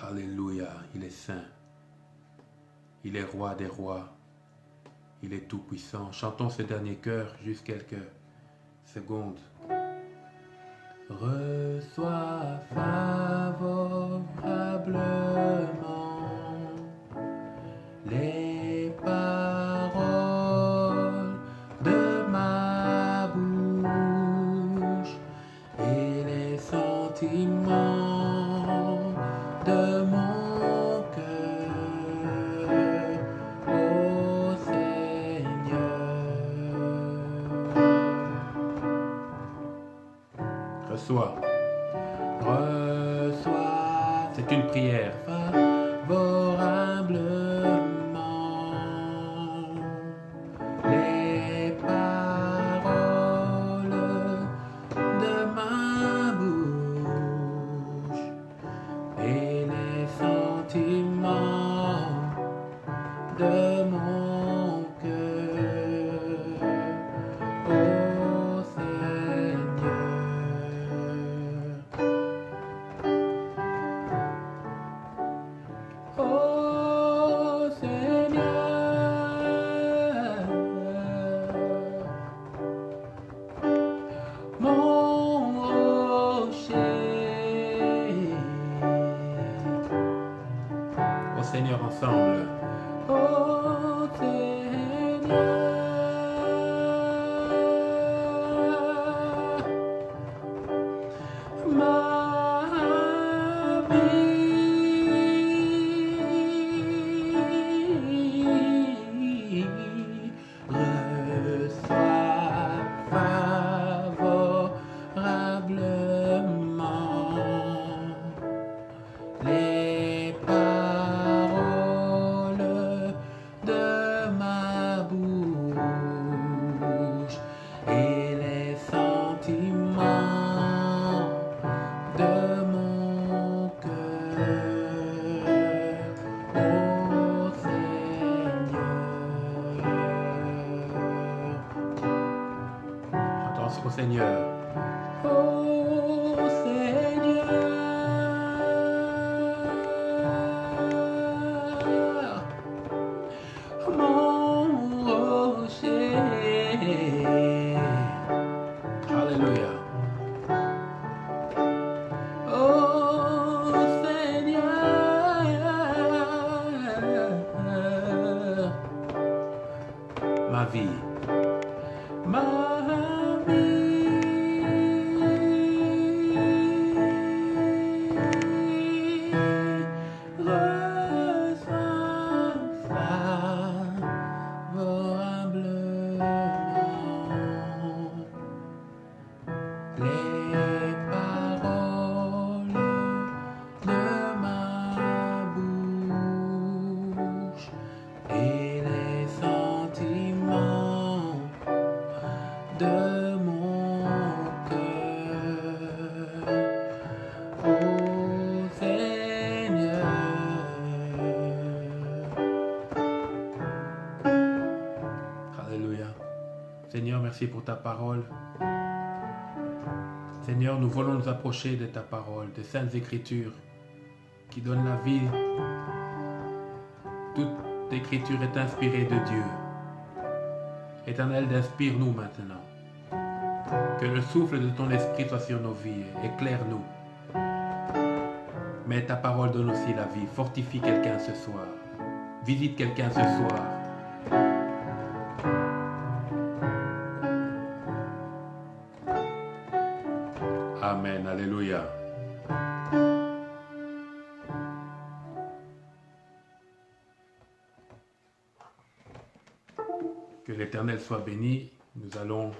Alléluia, il est saint, il est roi des rois, il est tout puissant. Chantons ce dernier chœur, juste quelques secondes. Reçois favorablement les paroles de ma bouche et les sentiments de mon cœur, ô Seigneur. Reçois, c'est une prière favorablement les paroles de ma bouche et les sentiments de mon cœur, ô Seigneur. Ô Seigneur, mon rocher. Ô Seigneur, ensemble. Ô Seigneur, ma vie reçoit favorablement les paroles de ma bouche et les sentiments de mon cœur, ô Seigneur. Chantons au Seigneur. Ô Seigneur, mon rocher. Alléluia. Oh Seigneur, ma vie, ma vie reçoit favorablement les paroles de ma bouche et les sentiments de mon cœur, ô Seigneur. Alléluia. Seigneur, merci pour ta parole. Seigneur, nous voulons nous approcher de ta parole, des saintes écritures qui donnent la vie. Toute écriture est inspirée de Dieu. Éternel, inspire-nous maintenant. Que le souffle de ton esprit soit sur nos vies. Éclaire-nous. Mais ta parole donne aussi la vie. Fortifie quelqu'un ce soir. Visite quelqu'un ce soir. Amen. Alléluia. Que l'Éternel soit béni. Nous allons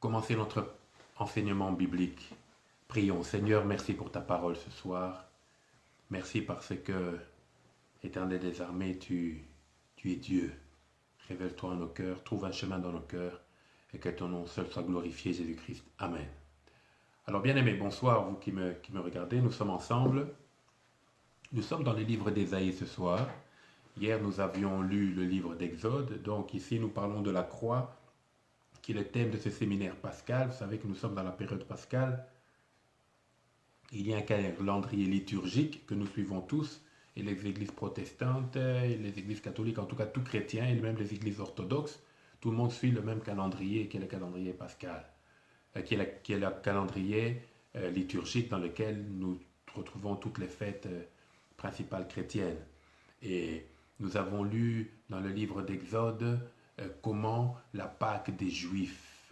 commencer notre enseignement biblique. Prions. Seigneur, merci pour ta parole ce soir. Merci parce que, Éternel des armées, tu es Dieu. Révèle-toi en nos cœurs, trouve un chemin dans nos cœurs et que ton nom seul soit glorifié, Jésus-Christ. Amen. Alors, bien-aimés, bonsoir, vous qui me regardez. Nous sommes ensemble. Nous sommes dans le livre d'Ésaïe ce soir. Hier, nous avions lu le livre d'Exode. Donc, ici, nous parlons de la croix, qui est le thème de ce séminaire pascal. Vous savez que nous sommes dans la période pascale. Il y a un calendrier liturgique que nous suivons tous, et les églises protestantes, et les églises catholiques, en tout cas tout chrétien, et même les églises orthodoxes, tout le monde suit le même calendrier qui est le calendrier pascal, qui est le calendrier liturgique dans lequel nous retrouvons toutes les fêtes principales chrétiennes. Et nous avons lu dans le livre d'Exode comment la Pâque des Juifs.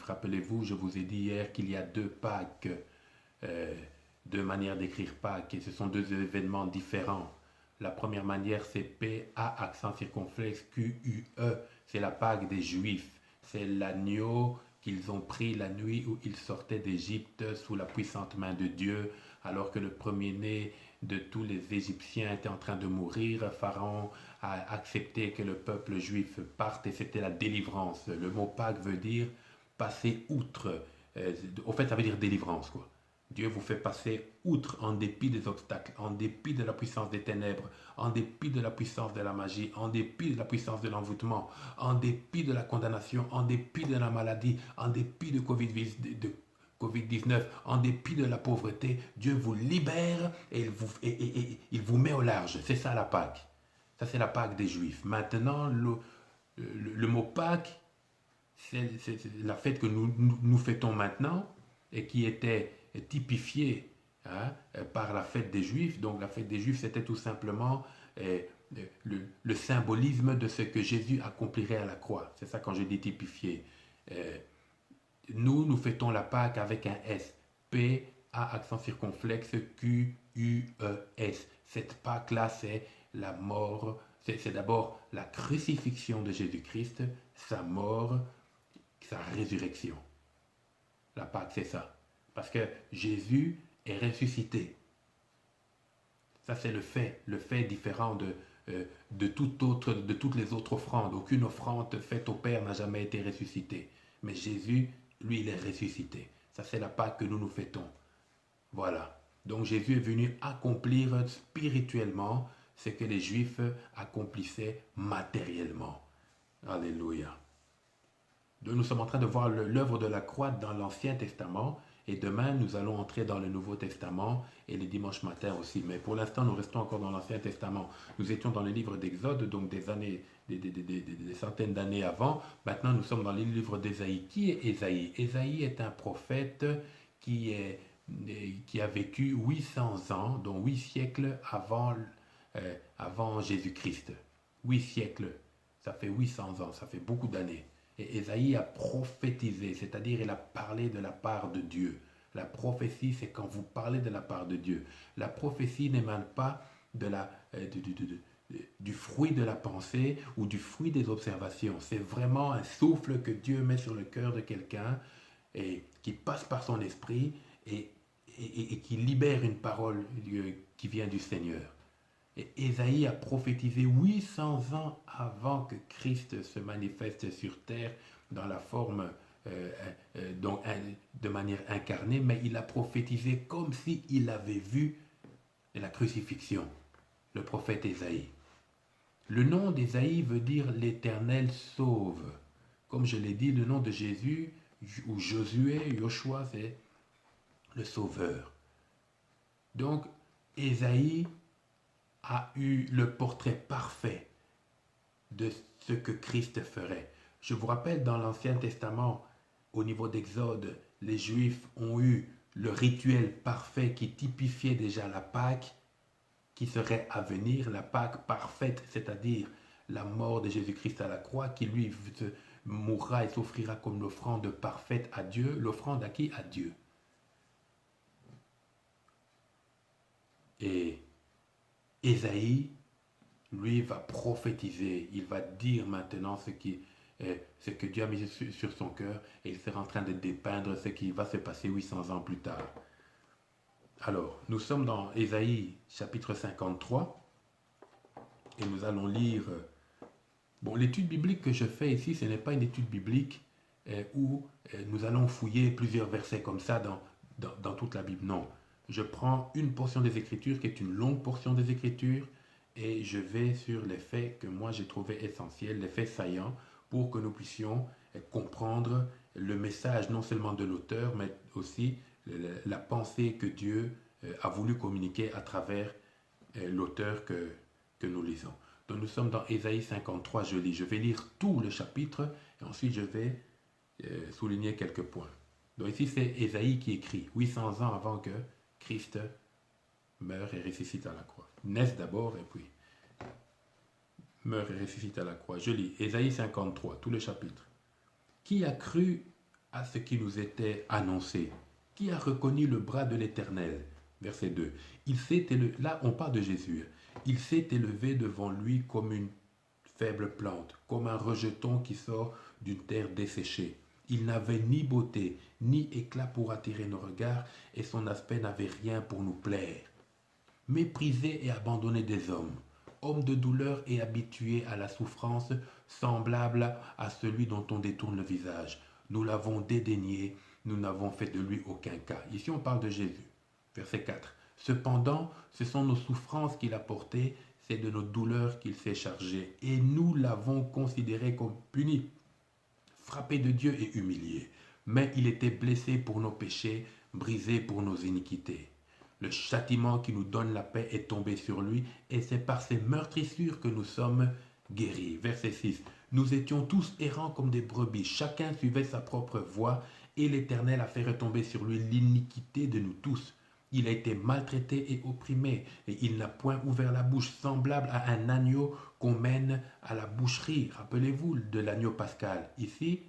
Rappelez-vous, je vous ai dit hier qu'il y a deux Pâques, euh, deux manières d'écrire Pâques, et ce sont deux événements différents. La première manière, c'est P-A, accent circonflexe, Q-U-E, c'est la Pâque des Juifs. C'est l'agneau qu'ils ont pris la nuit où ils sortaient d'Égypte sous la puissante main de Dieu, alors que le premier-né de tous les Égyptiens était en train de mourir. Pharaon a accepté que le peuple juif parte et c'était la délivrance. Le mot Pâques veut dire passer outre. Au fait, ça veut dire délivrance, quoi. Dieu vous fait passer outre en dépit des obstacles, en dépit de la puissance des ténèbres, en dépit de la puissance de la magie, en dépit de la puissance de l'envoûtement, en dépit de la condamnation, en dépit de la maladie, en dépit de Covid-19, en dépit de la pauvreté. Dieu vous libère et il vous met au large. C'est ça la Pâque. Ça, c'est la Pâque des Juifs. Maintenant, le mot Pâque, c'est la fête que nous fêtons maintenant et qui était typifiée, hein, par la fête des Juifs. Donc la fête des Juifs, c'était tout simplement le symbolisme de ce que Jésus accomplirait à la croix. C'est ça quand je dis typifié. Nous fêtons la Pâque avec un S. P, A, accent circonflexe, Q, U, E, S. Cette Pâque-là, c'est la mort, c'est d'abord la crucifixion de Jésus-Christ, sa mort, sa résurrection. La Pâque, c'est ça. Parce que Jésus est ressuscité. Ça, c'est le fait différent de toutes les autres offrandes. Aucune offrande faite au Père n'a jamais été ressuscitée. Mais Jésus, lui, il est ressuscité. Ça, c'est la Pâque que nous fêtons. Voilà. Donc Jésus est venu accomplir spirituellement ce que les Juifs accomplissaient matériellement. Alléluia. Donc, nous sommes en train de voir l'œuvre de la croix dans l'Ancien Testament et demain nous allons entrer dans le Nouveau Testament et les dimanches matins aussi. Mais pour l'instant nous restons encore dans l'Ancien Testament. Nous étions dans le livre d'Exode, donc des années, des centaines d'années avant. Maintenant nous sommes dans le livre d'Ésaïe. Qui est Ésaïe? Ésaïe est un prophète qui a vécu 800 ans, donc 8 siècles avant Jésus-Christ. 8 siècles, ça fait 800 ans, ça fait beaucoup d'années. Et Ésaïe a prophétisé, c'est-à-dire il a parlé de la part de Dieu. La prophétie, c'est quand vous parlez de la part de Dieu. La prophétie n'émane pas du fruit de la pensée ou du fruit des observations. C'est vraiment un souffle que Dieu met sur le cœur de quelqu'un et qui passe par son esprit et qui libère une parole qui vient du Seigneur. Et Ésaïe a prophétisé 800 ans avant que Christ se manifeste sur terre dans la forme, donc, de manière incarnée, mais il a prophétisé comme s'il avait vu la crucifixion, le prophète Ésaïe. Le nom d'Ésaïe veut dire l'Éternel sauve. Comme je l'ai dit, le nom de Jésus, ou Josué, Joshua, c'est le sauveur. Donc, Ésaïe a eu le portrait parfait de ce que Christ ferait. Je vous rappelle, dans l'Ancien Testament, au niveau d'Exode, les Juifs ont eu le rituel parfait qui typifiait déjà la Pâque qui serait à venir, la Pâque parfaite, c'est-à-dire la mort de Jésus-Christ à la croix, qui lui mourra et s'offrira comme l'offrande parfaite à Dieu. L'offrande à qui? À Dieu. Et Ésaïe, lui, va prophétiser, il va dire maintenant ce que Dieu a mis sur son cœur et il sera en train de dépeindre ce qui va se passer 800 ans plus tard. Alors, nous sommes dans Ésaïe chapitre 53 et nous allons lire... Bon, l'étude biblique que je fais ici, ce n'est pas une étude biblique où nous allons fouiller plusieurs versets comme ça dans toute la Bible. Non, je prends une portion des Écritures qui est une longue portion des Écritures et je vais sur les faits que moi j'ai trouvés essentiels, les faits saillants, pour que nous puissions comprendre le message non seulement de l'auteur, mais aussi la pensée que Dieu a voulu communiquer à travers l'auteur que nous lisons. Donc nous sommes dans Ésaïe 53, je lis. Je vais lire tout le chapitre et ensuite je vais souligner quelques points. Donc ici c'est Ésaïe qui écrit, 800 ans avant que Christ meure et ressuscite à la croix. Naisse d'abord et puis meurt et ressuscite à la croix. Je lis Ésaïe 53, tout le chapitre. Qui a cru à ce qui nous était annoncé? Qui a reconnu le bras de l'Éternel? Verset 2. Là, on parle de Jésus. Il s'est élevé devant lui comme une faible plante, comme un rejeton qui sort d'une terre desséchée. Il n'avait ni beauté, ni éclat pour attirer nos regards, et son aspect n'avait rien pour nous plaire. Méprisé et abandonné des hommes, homme de douleur et habitué à la souffrance, semblable à celui dont on détourne le visage. Nous l'avons dédaigné, nous n'avons fait de lui aucun cas. Ici on parle de Jésus. Verset 4. Cependant, ce sont nos souffrances qu'il a portées, c'est de nos douleurs qu'il s'est chargé, et nous l'avons considéré comme puni, frappé de Dieu et humilié. Mais il était blessé pour nos péchés, brisé pour nos iniquités. Le châtiment qui nous donne la paix est tombé sur lui, et c'est par ses meurtrissures que nous sommes guéris. Verset 6. Nous étions tous errants comme des brebis, chacun suivait sa propre voie, et l'Éternel a fait retomber sur lui l'iniquité de nous tous. Il a été maltraité et opprimé, et il n'a point ouvert la bouche, semblable à un agneau qu'on mène à la boucherie. Rappelez-vous de l'agneau pascal. Ici,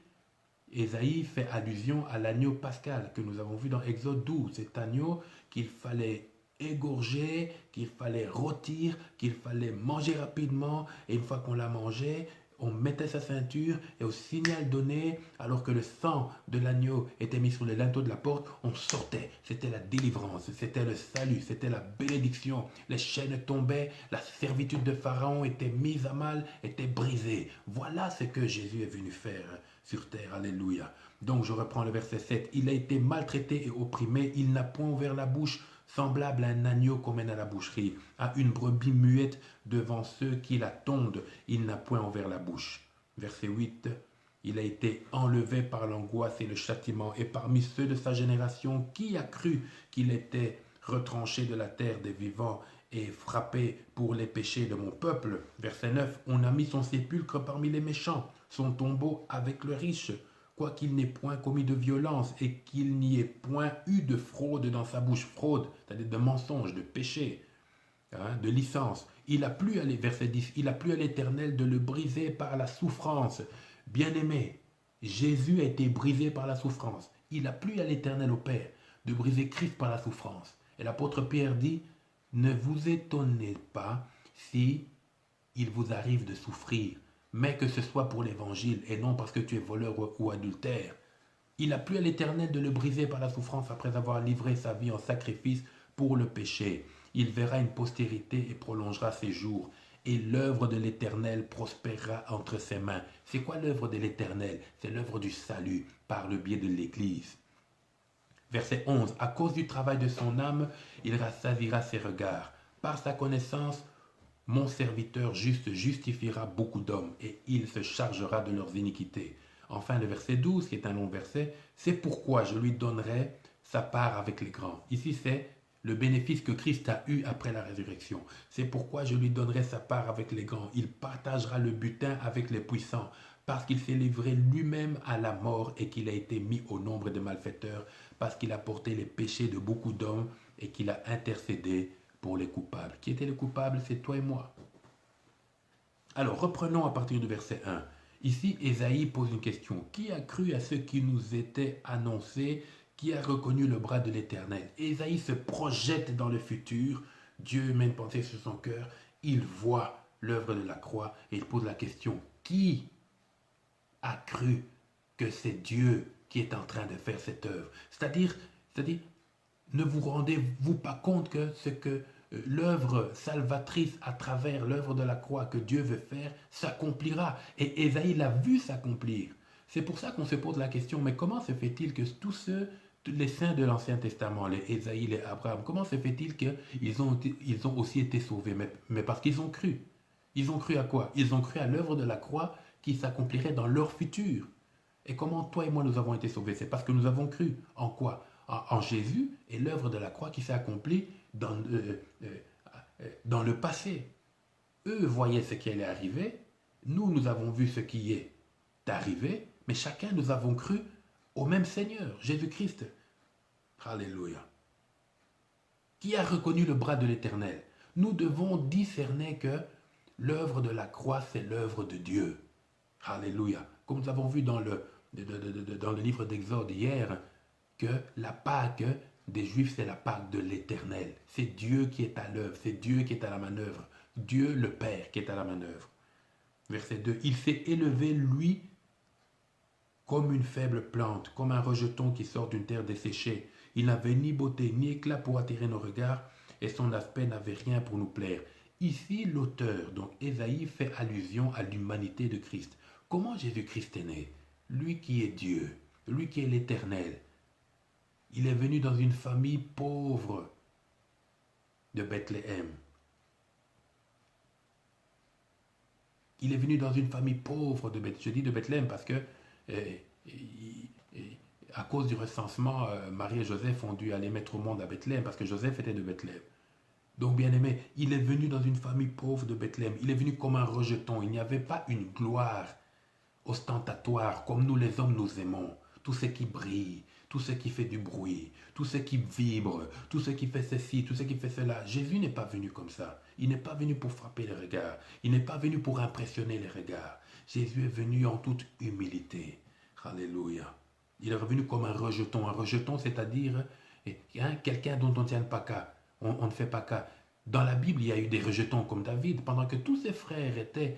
Ésaïe fait allusion à l'agneau pascal que nous avons vu dans Exode 12. Cet agneau qu'il fallait égorger, qu'il fallait rôtir, qu'il fallait manger rapidement, et une fois qu'on l'a mangé, on mettait sa ceinture et au signal donné, alors que le sang de l'agneau était mis sur le linteau de la porte, on sortait. C'était la délivrance, c'était le salut, c'était la bénédiction. Les chaînes tombaient, la servitude de Pharaon était mise à mal, était brisée. Voilà ce que Jésus est venu faire sur terre. Alléluia. Donc je reprends le verset 7. Il a été maltraité et opprimé, il n'a point ouvert la bouche, semblable à un agneau qu'on mène à la boucherie, à une brebis muette devant ceux qui la tondent, il n'a point ouvert la bouche. Verset 8. Il a été enlevé par l'angoisse et le châtiment, et parmi ceux de sa génération, qui a cru qu'il était retranché de la terre des vivants et frappé pour les péchés de mon peuple? Verset 9. On a mis son sépulcre parmi les méchants, son tombeau avec le riche, quoiqu'il n'ait point commis de violence et qu'il n'y ait point eu de fraude dans sa bouche, fraude, c'est-à-dire de mensonge, de péché, de licence. Il a plu à verset 10, il a plu à l'Éternel de le briser par la souffrance. Bien-aimé, Jésus a été brisé par la souffrance. Il a plu à l'Éternel au Père de briser Christ par la souffrance. Et l'apôtre Pierre dit, ne vous étonnez pas si il vous arrive de souffrir, mais que ce soit pour l'évangile et non parce que tu es voleur ou adultère. Il a plu à l'Éternel de le briser par la souffrance après avoir livré sa vie en sacrifice pour le péché. Il verra une postérité et prolongera ses jours. Et l'œuvre de l'Éternel prospérera entre ses mains. C'est quoi l'œuvre de l'Éternel? C'est l'œuvre du salut par le biais de l'Église. Verset 11. À cause du travail de son âme, il rassasiera ses regards. Par sa connaissance, mon serviteur juste justifiera beaucoup d'hommes et il se chargera de leurs iniquités. Enfin, le verset 12, qui est un long verset, c'est pourquoi je lui donnerai sa part avec les grands. Ici, c'est le bénéfice que Christ a eu après la résurrection. C'est pourquoi je lui donnerai sa part avec les grands. Il partagera le butin avec les puissants, parce qu'il s'est livré lui-même à la mort et qu'il a été mis au nombre des malfaiteurs, parce qu'il a porté les péchés de beaucoup d'hommes et qu'il a intercédé pour les coupables. Qui étaient les coupables? C'est toi et moi. Alors, reprenons à partir du verset 1. Ici, Ésaïe pose une question. Qui a cru à ce qui nous était annoncé? Qui a reconnu le bras de l'Éternel? Ésaïe se projette dans le futur. Dieu met une pensée sur son cœur. Il voit l'œuvre de la croix et il pose la question. Qui a cru que c'est Dieu qui est en train de faire cette œuvre? C'est-à-dire, ne vous rendez-vous pas compte que ce que l'œuvre salvatrice à travers l'œuvre de la croix que Dieu veut faire s'accomplira? Et Ésaïe l'a vu s'accomplir. C'est pour ça qu'on se pose la question, mais comment se fait-il que tous les saints de l'Ancien Testament, les Ésaïe, les Abraham, comment se fait-il qu'ils ont aussi été sauvés? Mais parce qu'ils ont cru. Ils ont cru à quoi? Ils ont cru à l'œuvre de la croix qui s'accomplirait dans leur futur. Et comment toi et moi nous avons été sauvés? C'est parce que nous avons cru. En quoi? en Jésus et l'œuvre de la croix qui s'est accomplie dans le passé. Eux voyaient ce qui allait arriver, nous avons vu ce qui est arrivé, mais chacun nous avons cru au même Seigneur, Jésus-Christ. Alléluia. Qui a reconnu le bras de l'Éternel? Nous devons discerner que l'œuvre de la croix, c'est l'œuvre de Dieu. Alléluia. Comme nous avons vu dans le livre d'Exode hier, que la Pâque des Juifs, c'est la Pâque de l'Éternel. C'est Dieu qui est à l'œuvre, c'est Dieu qui est à la manœuvre. Dieu le Père qui est à la manœuvre. Verset 2. Il s'est élevé, lui, comme une faible plante, comme un rejeton qui sort d'une terre desséchée. Il n'avait ni beauté ni éclat pour attirer nos regards, et son aspect n'avait rien pour nous plaire. Ici, l'auteur, donc Ésaïe, fait allusion à l'humanité de Christ. Comment Jésus-Christ est né? Lui qui est Dieu, lui qui est l'Éternel. Il est venu dans une famille pauvre de Bethléem. Il est venu dans une famille pauvre de Bethléem. Je dis de Bethléem parce que à cause du recensement, Marie et Joseph ont dû aller mettre au monde à Bethléem parce que Joseph était de Bethléem. Donc, bien aimé, il est venu dans une famille pauvre de Bethléem. Il est venu comme un rejeton. Il n'y avait pas une gloire ostentatoire comme nous les hommes nous aimons. Tout ce qui brille, tout ce qui fait du bruit, tout ce qui vibre, tout ce qui fait ceci, tout ce qui fait cela. Jésus n'est pas venu comme ça. Il n'est pas venu pour frapper les regards. Il n'est pas venu pour impressionner les regards. Jésus est venu en toute humilité. Alléluia. Il est revenu comme un rejeton. Un rejeton, c'est-à-dire quelqu'un dont on ne tient pas cas. On ne fait pas cas. Dans la Bible, il y a eu des rejetons comme David. Pendant que tous ses frères étaient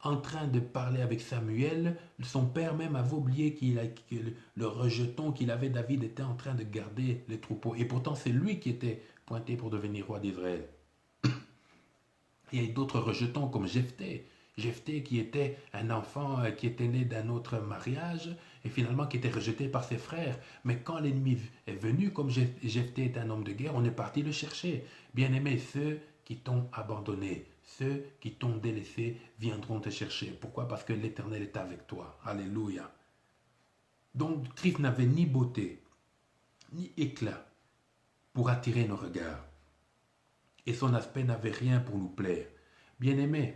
en train de parler avec Samuel, son père même avait oublié que le rejeton qu'il avait, David, était en train de garder les troupeaux. Et pourtant, c'est lui qui était pointé pour devenir roi d'Israël. Il y a d'autres rejetons comme Jephthé. Jephthé qui était un enfant qui était né d'un autre mariage et finalement qui était rejeté par ses frères. Mais quand l'ennemi est venu, comme Jephthé est un homme de guerre, on est parti le chercher. Bien-aimé, ceux qui t'ont abandonné, ceux qui t'ont délaissé viendront te chercher. Pourquoi? Parce que l'Éternel est avec toi. Alléluia. Donc Christ n'avait ni beauté, ni éclat pour attirer nos regards. Et son aspect n'avait rien pour nous plaire. Bien-aimé,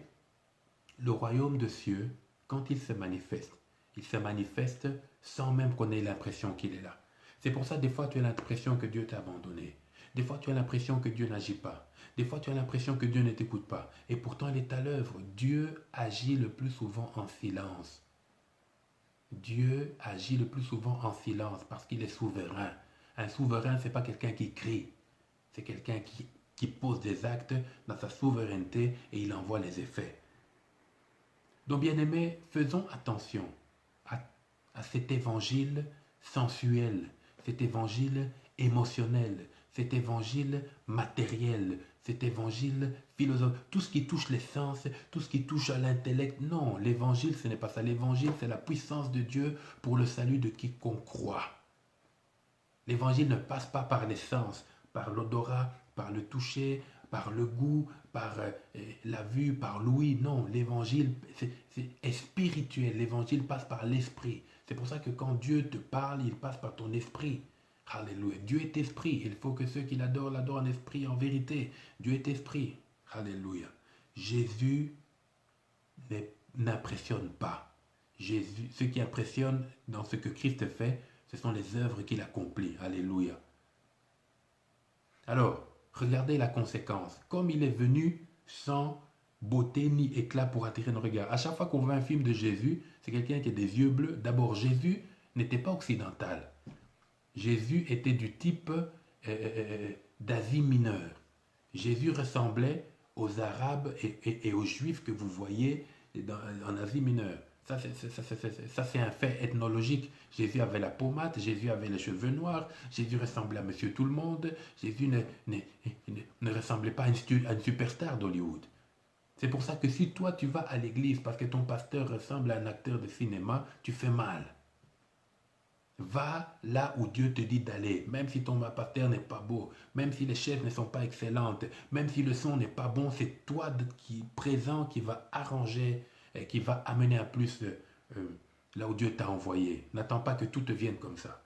le royaume de cieux, quand il se manifeste sans même qu'on ait l'impression qu'il est là. C'est pour ça, des fois, tu as l'impression que Dieu t'a abandonné. Des fois, tu as l'impression que Dieu n'agit pas. Des fois, tu as l'impression que Dieu ne t'écoute pas. Et pourtant, il est à l'œuvre. Dieu agit le plus souvent en silence. Dieu agit le plus souvent en silence parce qu'il est souverain. Un souverain, ce n'est pas quelqu'un qui crie. C'est quelqu'un qui pose des actes dans sa souveraineté et il envoie les effets. Donc, bien-aimés, faisons attention à cet évangile sensuel, cet évangile émotionnel, cet évangile matériel, cet évangile philosophique, tout ce qui touche les sens, tout ce qui touche à l'intellect. Non, l'évangile, ce n'est pas ça. L'évangile, c'est la puissance de Dieu pour le salut de quiconque croit. L'évangile ne passe pas par les sens, par l'odorat, par le toucher, par le goût, par la vue, par l'ouïe. Non, l'évangile est spirituel. L'évangile passe par l'esprit. C'est pour ça que quand Dieu te parle, il passe par ton esprit. Alléluia. Dieu est esprit. Il faut que ceux qui l'adorent, l'adorent en esprit, en vérité. Dieu est esprit. Alléluia. Jésus n'impressionne pas. Jésus, ce qui impressionne dans ce que Christ fait, ce sont les œuvres qu'il accomplit. Alléluia. Alors, regardez la conséquence. Comme il est venu sans beauté ni éclat pour attirer nos regards. À chaque fois qu'on voit un film de Jésus, c'est quelqu'un qui a des yeux bleus. D'abord, Jésus n'était pas occidental. Jésus était du type d'Asie mineure. Jésus ressemblait aux Arabes et aux Juifs que vous voyez en Asie mineure. Ça, c'est un fait ethnologique. Jésus avait la pommade, Jésus avait les cheveux noirs, Jésus ressemblait à Monsieur Tout-le-Monde, Jésus ne ressemblait pas à une superstar d'Hollywood. C'est pour ça que si toi tu vas à l'église parce que ton pasteur ressemble à un acteur de cinéma, tu fais mal. Va là où Dieu te dit d'aller, même si ton pasteur n'est pas beau, même si les chefs ne sont pas excellentes, même si le son n'est pas bon, c'est toi qui présent qui va arranger et qui va amener à plus là où Dieu t'a envoyé. N'attends pas que tout te vienne comme ça.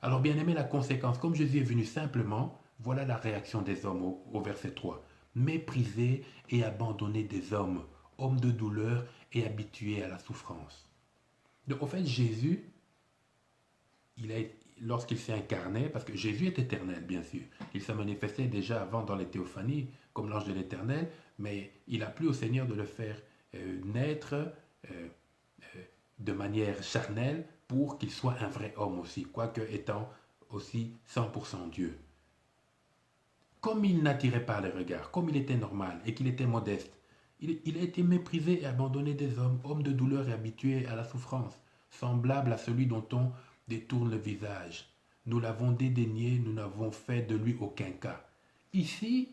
Alors bien aimé, la conséquence, comme Jésus est venu simplement, voilà la réaction des hommes au verset 3. Mépriser et abandonner des hommes, hommes de douleur et habitués à la souffrance. Donc en fait, Jésus, lorsqu'il s'est incarné, parce que Jésus est éternel, bien sûr, il s'est manifesté déjà avant dans les théophanies, comme l'ange de l'éternel, mais il a plu au Seigneur de le faire naître de manière charnelle pour qu'il soit un vrai homme aussi, quoique étant aussi 100% Dieu. Comme il n'attirait pas les regards, comme il était normal et qu'il était modeste, il a été méprisé et abandonné des hommes, hommes de douleur et habitués à la souffrance, semblable à celui dont on détourne le visage. Nous l'avons dédaigné, nous n'avons fait de lui aucun cas. Ici,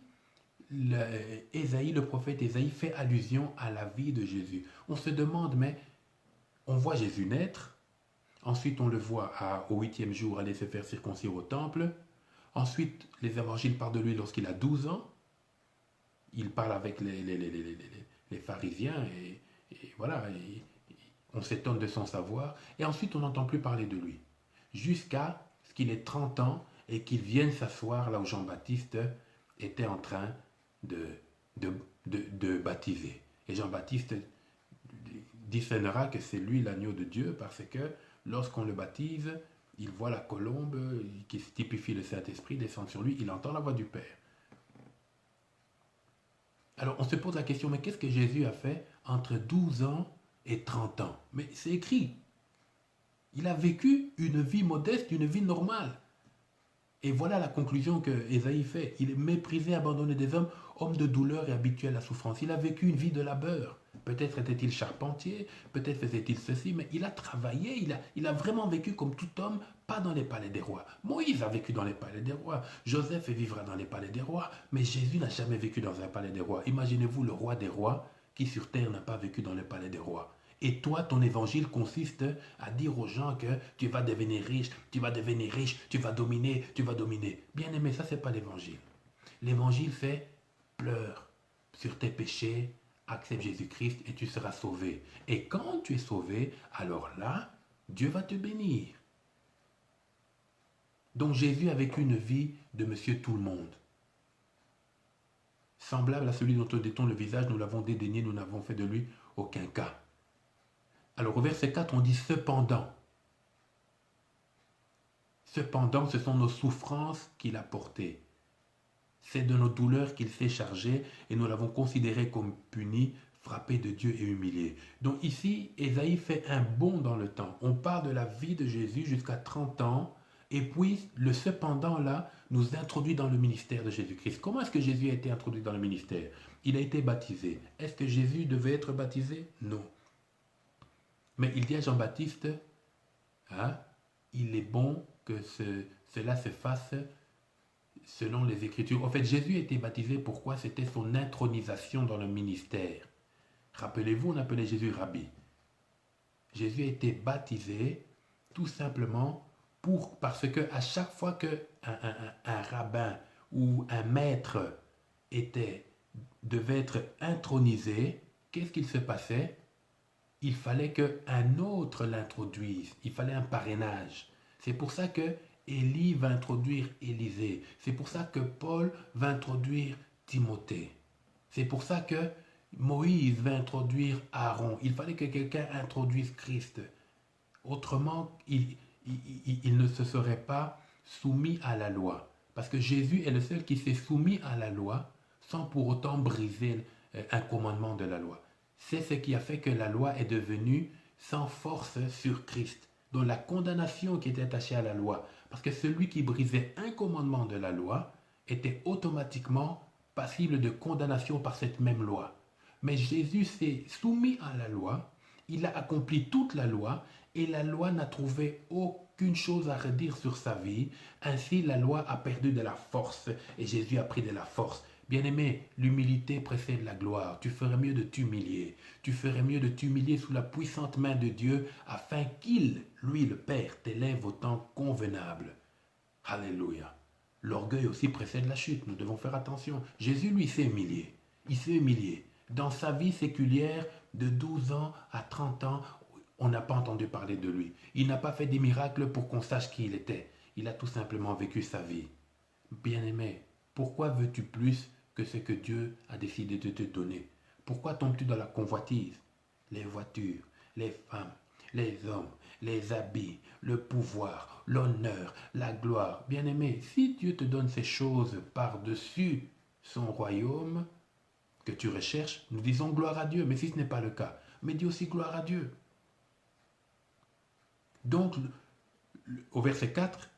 le prophète Ésaïe fait allusion à la vie de Jésus. On se demande, mais on voit Jésus naître, ensuite on le voit au 8e jour aller se faire circoncire au temple, ensuite les évangiles parlent de lui lorsqu'il a 12 ans, il parle avec les pharisiens et voilà, on s'étonne de son savoir, et ensuite on n'entend plus parler de lui, jusqu'à ce qu'il ait 30 ans et qu'il vienne s'asseoir là où Jean-Baptiste était en train de baptiser. Et Jean-Baptiste discernera que c'est lui l'agneau de Dieu parce que lorsqu'on le baptise, il voit la colombe qui typifie le Saint-Esprit descendre sur lui, il entend la voix du Père. Alors on se pose la question, mais qu'est-ce que Jésus a fait entre 12 ans et 30 ans? Mais c'est écrit. Il a vécu une vie modeste, une vie normale. Et voilà la conclusion que Ésaïe fait. Il est méprisé, abandonné des hommes, homme de douleur et habitué à la souffrance. Il a vécu une vie de labeur. Peut-être était-il charpentier, peut-être faisait-il ceci, mais il a travaillé, il a vraiment vécu comme tout homme, pas dans les palais des rois. Moïse a vécu dans les palais des rois, Joseph vivra dans les palais des rois, mais Jésus n'a jamais vécu dans un palais des rois. Imaginez-vous le roi des rois qui sur terre n'a pas vécu dans les palais des rois. Et toi, ton évangile consiste à dire aux gens que tu vas devenir riche, tu vas devenir riche, tu vas dominer, tu vas dominer. Bien aimé, ça c'est pas l'évangile. L'évangile fait pleure sur tes péchés, accepte Jésus-Christ et tu seras sauvé. Et quand tu es sauvé, alors là, Dieu va te bénir. Donc Jésus a vécu une vie de monsieur tout le monde. Semblable à celui dont on détourne le visage, nous l'avons dédaigné, nous n'avons fait de lui aucun cas. Alors au verset 4, on dit cependant. Cependant, ce sont nos souffrances qu'il a portées. C'est de nos douleurs qu'il s'est chargé et nous l'avons considéré comme puni, frappé de Dieu et humilié. Donc ici, Ésaïe fait un bond dans le temps. On parle de la vie de Jésus jusqu'à 30 ans et puis le cependant là nous introduit dans le ministère de Jésus-Christ. Comment est-ce que Jésus a été introduit dans le ministère? Il a été baptisé. Est-ce que Jésus devait être baptisé? Non. Mais il dit à Jean-Baptiste, hein, il est bon que cela se fasse selon les Écritures. En fait, Jésus a été baptisé, pourquoi? C'était son intronisation dans le ministère. Rappelez-vous, on appelait Jésus Rabbi. Jésus a été baptisé tout simplement parce que à chaque fois qu'un rabbin ou un maître devait être intronisé, qu'est-ce qu'il se passait? Il fallait qu'un autre l'introduise. Il fallait un parrainage. C'est pour ça que Élie va introduire Élisée. C'est pour ça que Paul va introduire Timothée. C'est pour ça que Moïse va introduire Aaron. Il fallait que quelqu'un introduise Christ. Autrement, il ne se serait pas soumis à la loi. Parce que Jésus est le seul qui s'est soumis à la loi sans pour autant briser un commandement de la loi. C'est ce qui a fait que la loi est devenue sans force sur Christ. Donc la condamnation qui était attachée à la loi, parce que celui qui brisait un commandement de la loi était automatiquement passible de condamnation par cette même loi. Mais Jésus s'est soumis à la loi, il a accompli toute la loi et la loi n'a trouvé aucune chose à redire sur sa vie. Ainsi la loi a perdu de la force et Jésus a pris de la force. Bien-aimé, l'humilité précède la gloire. Tu ferais mieux de t'humilier. Tu ferais mieux de t'humilier sous la puissante main de Dieu afin qu'il, lui le Père, t'élève au temps convenable. Alléluia. L'orgueil aussi précède la chute. Nous devons faire attention. Jésus, lui, s'est humilié. Il s'est humilié. Dans sa vie séculière, de 12 ans à 30 ans, on n'a pas entendu parler de lui. Il n'a pas fait des miracles pour qu'on sache qui il était. Il a tout simplement vécu sa vie. Bien-aimé, pourquoi veux-tu plus que ce que Dieu a décidé de te donner? Pourquoi tombes-tu dans la convoitise? Les voitures, les femmes, les hommes, les habits, le pouvoir, l'honneur, la gloire. Bien-aimé, si Dieu te donne ces choses par-dessus son royaume que tu recherches, nous disons gloire à Dieu. Mais si ce n'est pas le cas, mais dis aussi gloire à Dieu. Donc, au verset 4,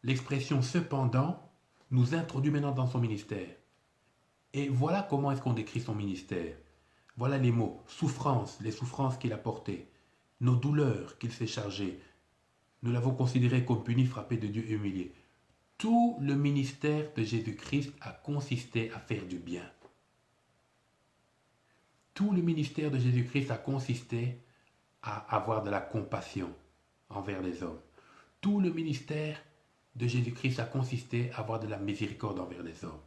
l'expression cependant nous introduit maintenant dans son ministère. Et voilà comment est-ce qu'on décrit son ministère. Voilà les mots, souffrance, les souffrances qu'il a portées, nos douleurs qu'il s'est chargées. Nous l'avons considéré comme puni, frappé de Dieu, humilié. Tout le ministère de Jésus-Christ a consisté à faire du bien. Tout le ministère de Jésus-Christ a consisté à avoir de la compassion envers les hommes. Tout le ministère de Jésus-Christ a consisté à avoir de la miséricorde envers les hommes.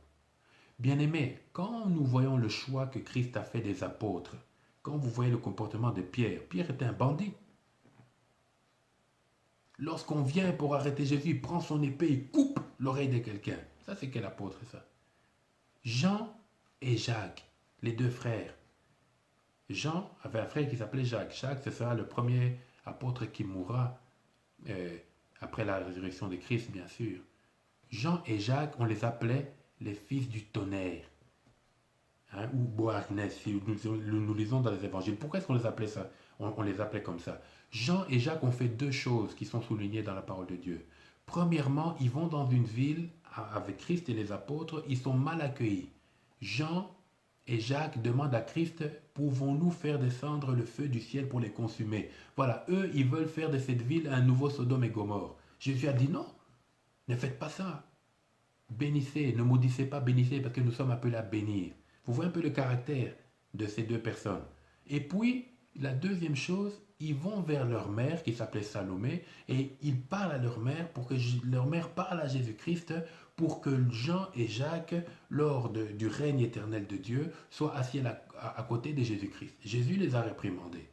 Bien-aimés, quand nous voyons le choix que Christ a fait des apôtres, quand vous voyez le comportement de Pierre, Pierre était un bandit. Lorsqu'on vient pour arrêter Jésus, il prend son épée et coupe l'oreille de quelqu'un. Ça, c'est quel apôtre, ça? Jean et Jacques, les deux frères. Jean avait un frère qui s'appelait Jacques. Jacques, ce sera le premier apôtre qui mourra après la résurrection de Christ, bien sûr. Jean et Jacques, on les appelait les fils du tonnerre. Ou Boanerges, si nous lisons dans les évangiles. Pourquoi est-ce qu'on les appelait ça? On les appelait comme ça. Jean et Jacques ont fait deux choses qui sont soulignées dans la parole de Dieu. Premièrement, ils vont dans une ville avec Christ et les apôtres, ils sont mal accueillis. Jean et Jacques demandent à Christ, pouvons-nous faire descendre le feu du ciel pour les consumer? Voilà, eux, ils veulent faire de cette ville un nouveau Sodome et Gomorrhe. Jésus a dit non, ne faites pas ça. Bénissez, ne maudissez pas, bénissez, parce que nous sommes appelés à bénir. Vous voyez un peu le caractère de ces deux personnes. Et puis, la deuxième chose, ils vont vers leur mère qui s'appelait Salomé et ils parlent à leur mère pour que leur mère parle à Jésus-Christ pour que Jean et Jacques, lors du règne éternel de Dieu, soient assis à côté de Jésus-Christ. Jésus les a réprimandés.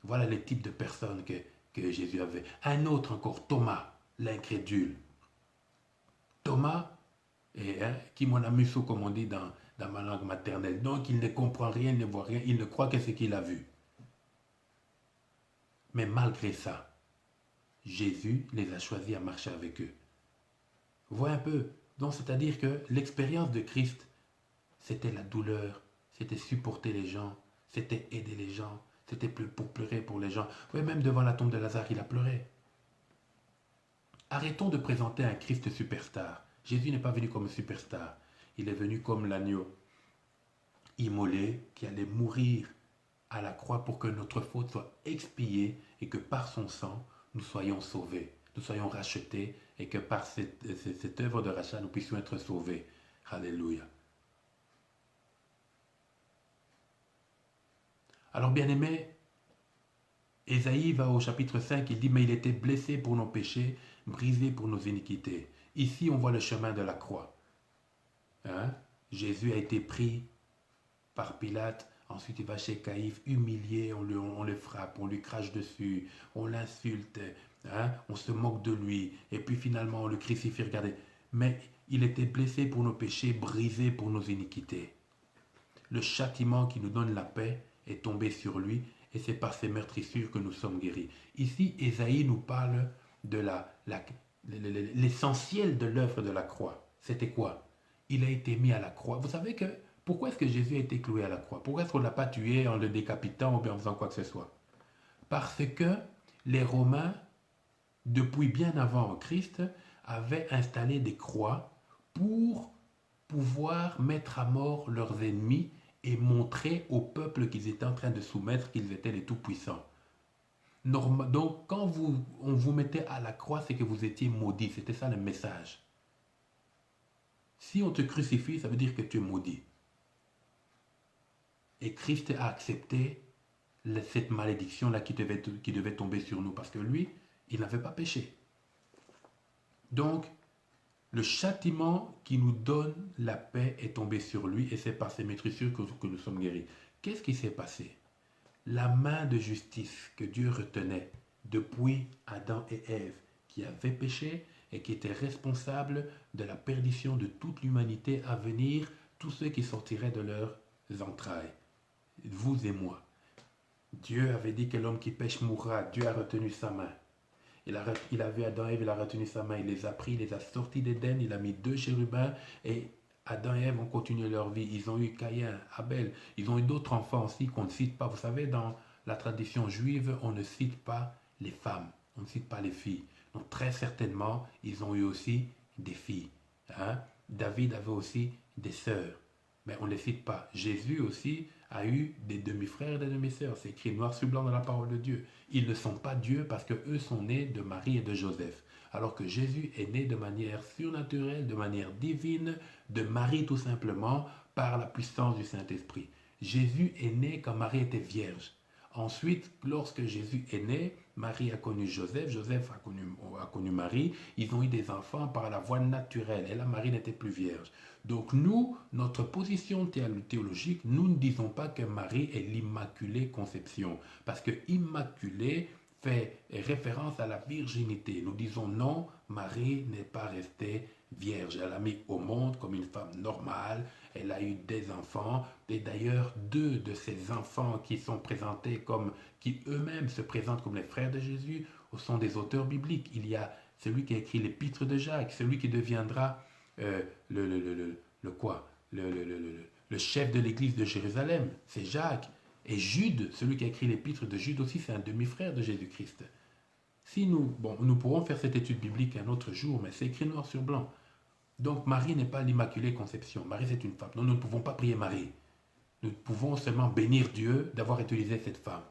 Voilà les types de personnes que Jésus avait. Un autre encore, Thomas, l'incrédule. Thomas, qui m'en a musso, comme on dit dans ma langue maternelle. Donc, il ne comprend rien, il ne voit rien, il ne croit que ce qu'il a vu. Mais malgré ça, Jésus les a choisis à marcher avec eux. Vous voyez un peu? Donc, c'est-à-dire que l'expérience de Christ, c'était la douleur, c'était supporter les gens, c'était aider les gens, c'était pour pleurer pour les gens. Vous voyez, même devant la tombe de Lazare, il a pleuré. Arrêtons de présenter un Christ superstar. Jésus n'est pas venu comme superstar. Il est venu comme l'agneau immolé qui allait mourir à la croix pour que notre faute soit expiée et que par son sang, nous soyons sauvés, nous soyons rachetés et que par cette œuvre de rachat, nous puissions être sauvés. Alléluia. Alors bien aimé, Ésaïe va au chapitre 5, il dit « Mais il était blessé pour nos péchés, brisé pour nos iniquités. » Ici, on voit le chemin de la croix. Jésus a été pris par Pilate, ensuite il va chez Caïphe, humilié, on le frappe, on lui crache dessus, on l'insulte, on se moque de lui, et puis finalement on le crucifie, regardez. Mais il était blessé pour nos péchés, brisé pour nos iniquités. Le châtiment qui nous donne la paix est tombé sur lui, et c'est par ses meurtrissures que nous sommes guéris. Ici, Ésaïe nous parle de l'essentiel de l'œuvre de la croix. C'était quoi? Il a été mis à la croix. Vous savez que pourquoi est-ce que Jésus a été cloué à la croix? Pourquoi est-ce qu'on ne l'a pas tué en le décapitant ou bien en faisant quoi que ce soit? Parce que les Romains, depuis bien avant Christ, avaient installé des croix pour pouvoir mettre à mort leurs ennemis et montrer au peuple qu'ils étaient en train de soumettre qu'ils étaient les tout-puissants. Donc, quand on vous mettait à la croix, c'est que vous étiez maudit. C'était ça le message. Si on te crucifie, ça veut dire que tu es maudit. Et Christ a accepté cette malédiction-là qui devait tomber sur nous, parce que lui, il n'avait pas péché. Donc, le châtiment qui nous donne la paix est tombé sur lui, et c'est par ses meurtrissures que nous sommes guéris. Qu'est-ce qui s'est passé? La main de justice que Dieu retenait depuis Adam et Ève, qui avaient péché, et qui était responsable de la perdition de toute l'humanité à venir, tous ceux qui sortiraient de leurs entrailles, vous et moi. Dieu avait dit que l'homme qui pêche mourra. Dieu a retenu sa main. Il a vu Adam et Ève, il a retenu sa main, il les a pris, il les a sortis d'Éden, il a mis 2 chérubins et Adam et Ève ont continué leur vie. Ils ont eu Caïn, Abel, ils ont eu d'autres enfants aussi qu'on ne cite pas. Vous savez, dans la tradition juive, on ne cite pas les femmes, on ne cite pas les filles. Donc très certainement, ils ont eu aussi des filles. Hein? David avait aussi des sœurs, mais on ne les cite pas. Jésus aussi a eu des demi-frères et des demi-sœurs. C'est écrit noir sur blanc dans la parole de Dieu. Ils ne sont pas Dieu parce qu'eux sont nés de Marie et de Joseph. Alors que Jésus est né de manière surnaturelle, de manière divine, de Marie tout simplement, par la puissance du Saint-Esprit. Jésus est né quand Marie était vierge. Ensuite, lorsque Jésus est né, Marie a connu Joseph, Joseph a connu Marie, ils ont eu des enfants par la voie naturelle, et là Marie n'était plus vierge. Donc nous, notre position théologique, nous ne disons pas que Marie est l'Immaculée Conception, parce que Immaculée fait référence à la virginité. Nous disons non, Marie n'est pas restée vierge. Elle a mis au monde comme une femme normale, elle a eu des enfants, et d'ailleurs 2 de ces enfants qui sont présentés comme, qui eux-mêmes se présentent comme les frères de Jésus, sont des auteurs bibliques. Il y a celui qui a écrit l'épître de Jacques, celui qui deviendra le chef de l'église de Jérusalem, c'est Jacques. Et Jude, celui qui a écrit l'épître de Jude aussi, c'est un demi-frère de Jésus-Christ. Si nous pourrons faire cette étude biblique un autre jour, mais c'est écrit noir sur blanc. Donc Marie n'est pas l'Immaculée Conception. Marie, c'est une femme. Nous ne pouvons pas prier Marie. Nous pouvons seulement bénir Dieu d'avoir utilisé cette femme.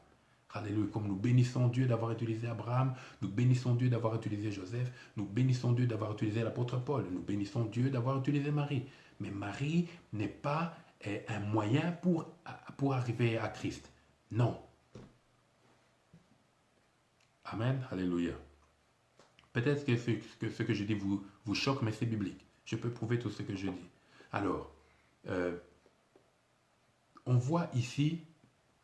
Alléluia. Comme nous bénissons Dieu d'avoir utilisé Abraham, nous bénissons Dieu d'avoir utilisé Joseph, nous bénissons Dieu d'avoir utilisé l'apôtre Paul, nous bénissons Dieu d'avoir utilisé Marie. Mais Marie n'est pas un moyen pour arriver à Christ. Non. Amen. Alléluia. Peut-être que ce que je dis vous choque, mais c'est biblique. Je peux prouver tout ce que je dis. Alors, on voit ici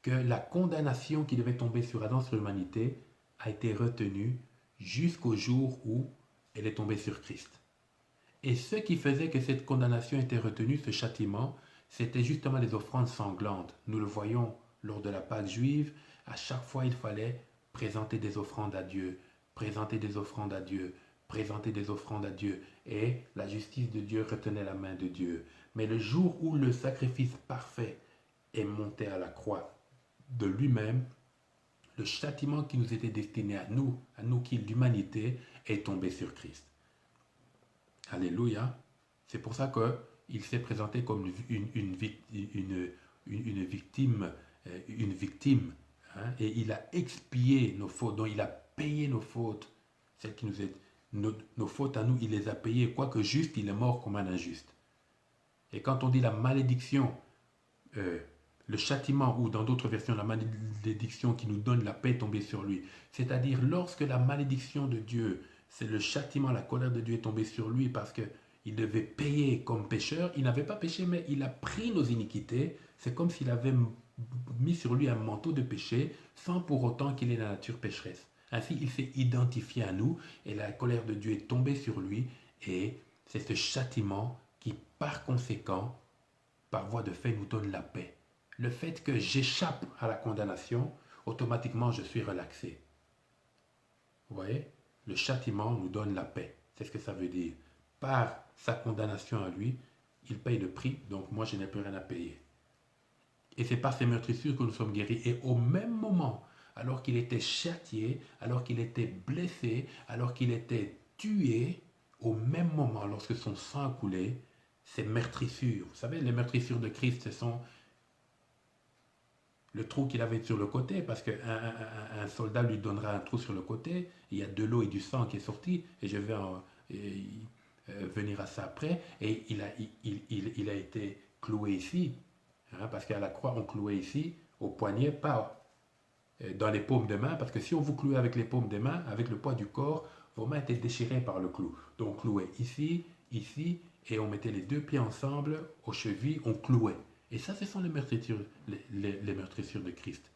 que la condamnation qui devait tomber sur Adam, sur l'humanité, a été retenue jusqu'au jour où elle est tombée sur Christ. Et ce qui faisait que cette condamnation était retenue, ce châtiment, c'était justement les offrandes sanglantes. Nous le voyons lors de la Pâque juive. À chaque fois, il fallait présenter des offrandes à Dieu, présenter des offrandes à Dieu, présenter des offrandes à Dieu. Et la justice de Dieu retenait la main de Dieu. Mais le jour où le sacrifice parfait est monté à la croix de lui-même, le châtiment qui nous était destiné à nous qui l'humanité, est tombé sur Christ. Alléluia. C'est pour ça qu'il s'est présenté comme une victime, hein, et il a expié nos fautes, donc il a payé nos fautes, celles qui nous est, nos fautes à nous, il les a payées, quoique juste, il est mort comme un injuste. Et quand on dit la malédiction, le châtiment, ou dans d'autres versions, la malédiction qui nous donne la paix tombée sur lui, c'est-à-dire lorsque la malédiction de Dieu, c'est le châtiment, la colère de Dieu est tombée sur lui parce qu'il devait payer comme pécheur, il n'avait pas péché, mais il a pris nos iniquités, c'est comme s'il avait mis sur lui un manteau de péché, sans pour autant qu'il ait la nature pécheresse. Ainsi, il s'est identifié à nous, et la colère de Dieu est tombée sur lui, et c'est ce châtiment qui, par conséquent, par voie de fait, nous donne la paix. Le fait que j'échappe à la condamnation, automatiquement je suis relaxé. Vous voyez? Le châtiment nous donne la paix. C'est ce que ça veut dire. Par sa condamnation à lui, il paye le prix, donc moi je n'ai plus rien à payer. Et c'est par ces meurtrissures que nous sommes guéris. Et au même moment, alors qu'il était châtié, alors qu'il était blessé, alors qu'il était tué, au même moment, lorsque son sang a coulé, ces meurtrissures, vous savez, les meurtrissures de Christ, ce sont le trou qu'il avait sur le côté, parce qu'un soldat lui donnera un trou sur le côté, il y a de l'eau et du sang qui est sorti, et je vais venir à ça après, et il a été cloué ici, hein, parce qu'à la croix, on clouait ici, au poignet, pas dans les paumes de main, parce que si on vous clouait avec les paumes des mains, avec le poids du corps, vos mains étaient déchirées par le clou. Donc on clouait ici, ici, et on mettait les 2 pieds ensemble, aux chevilles, on clouait. Et ça, ce sont les meurtrissures de Christ.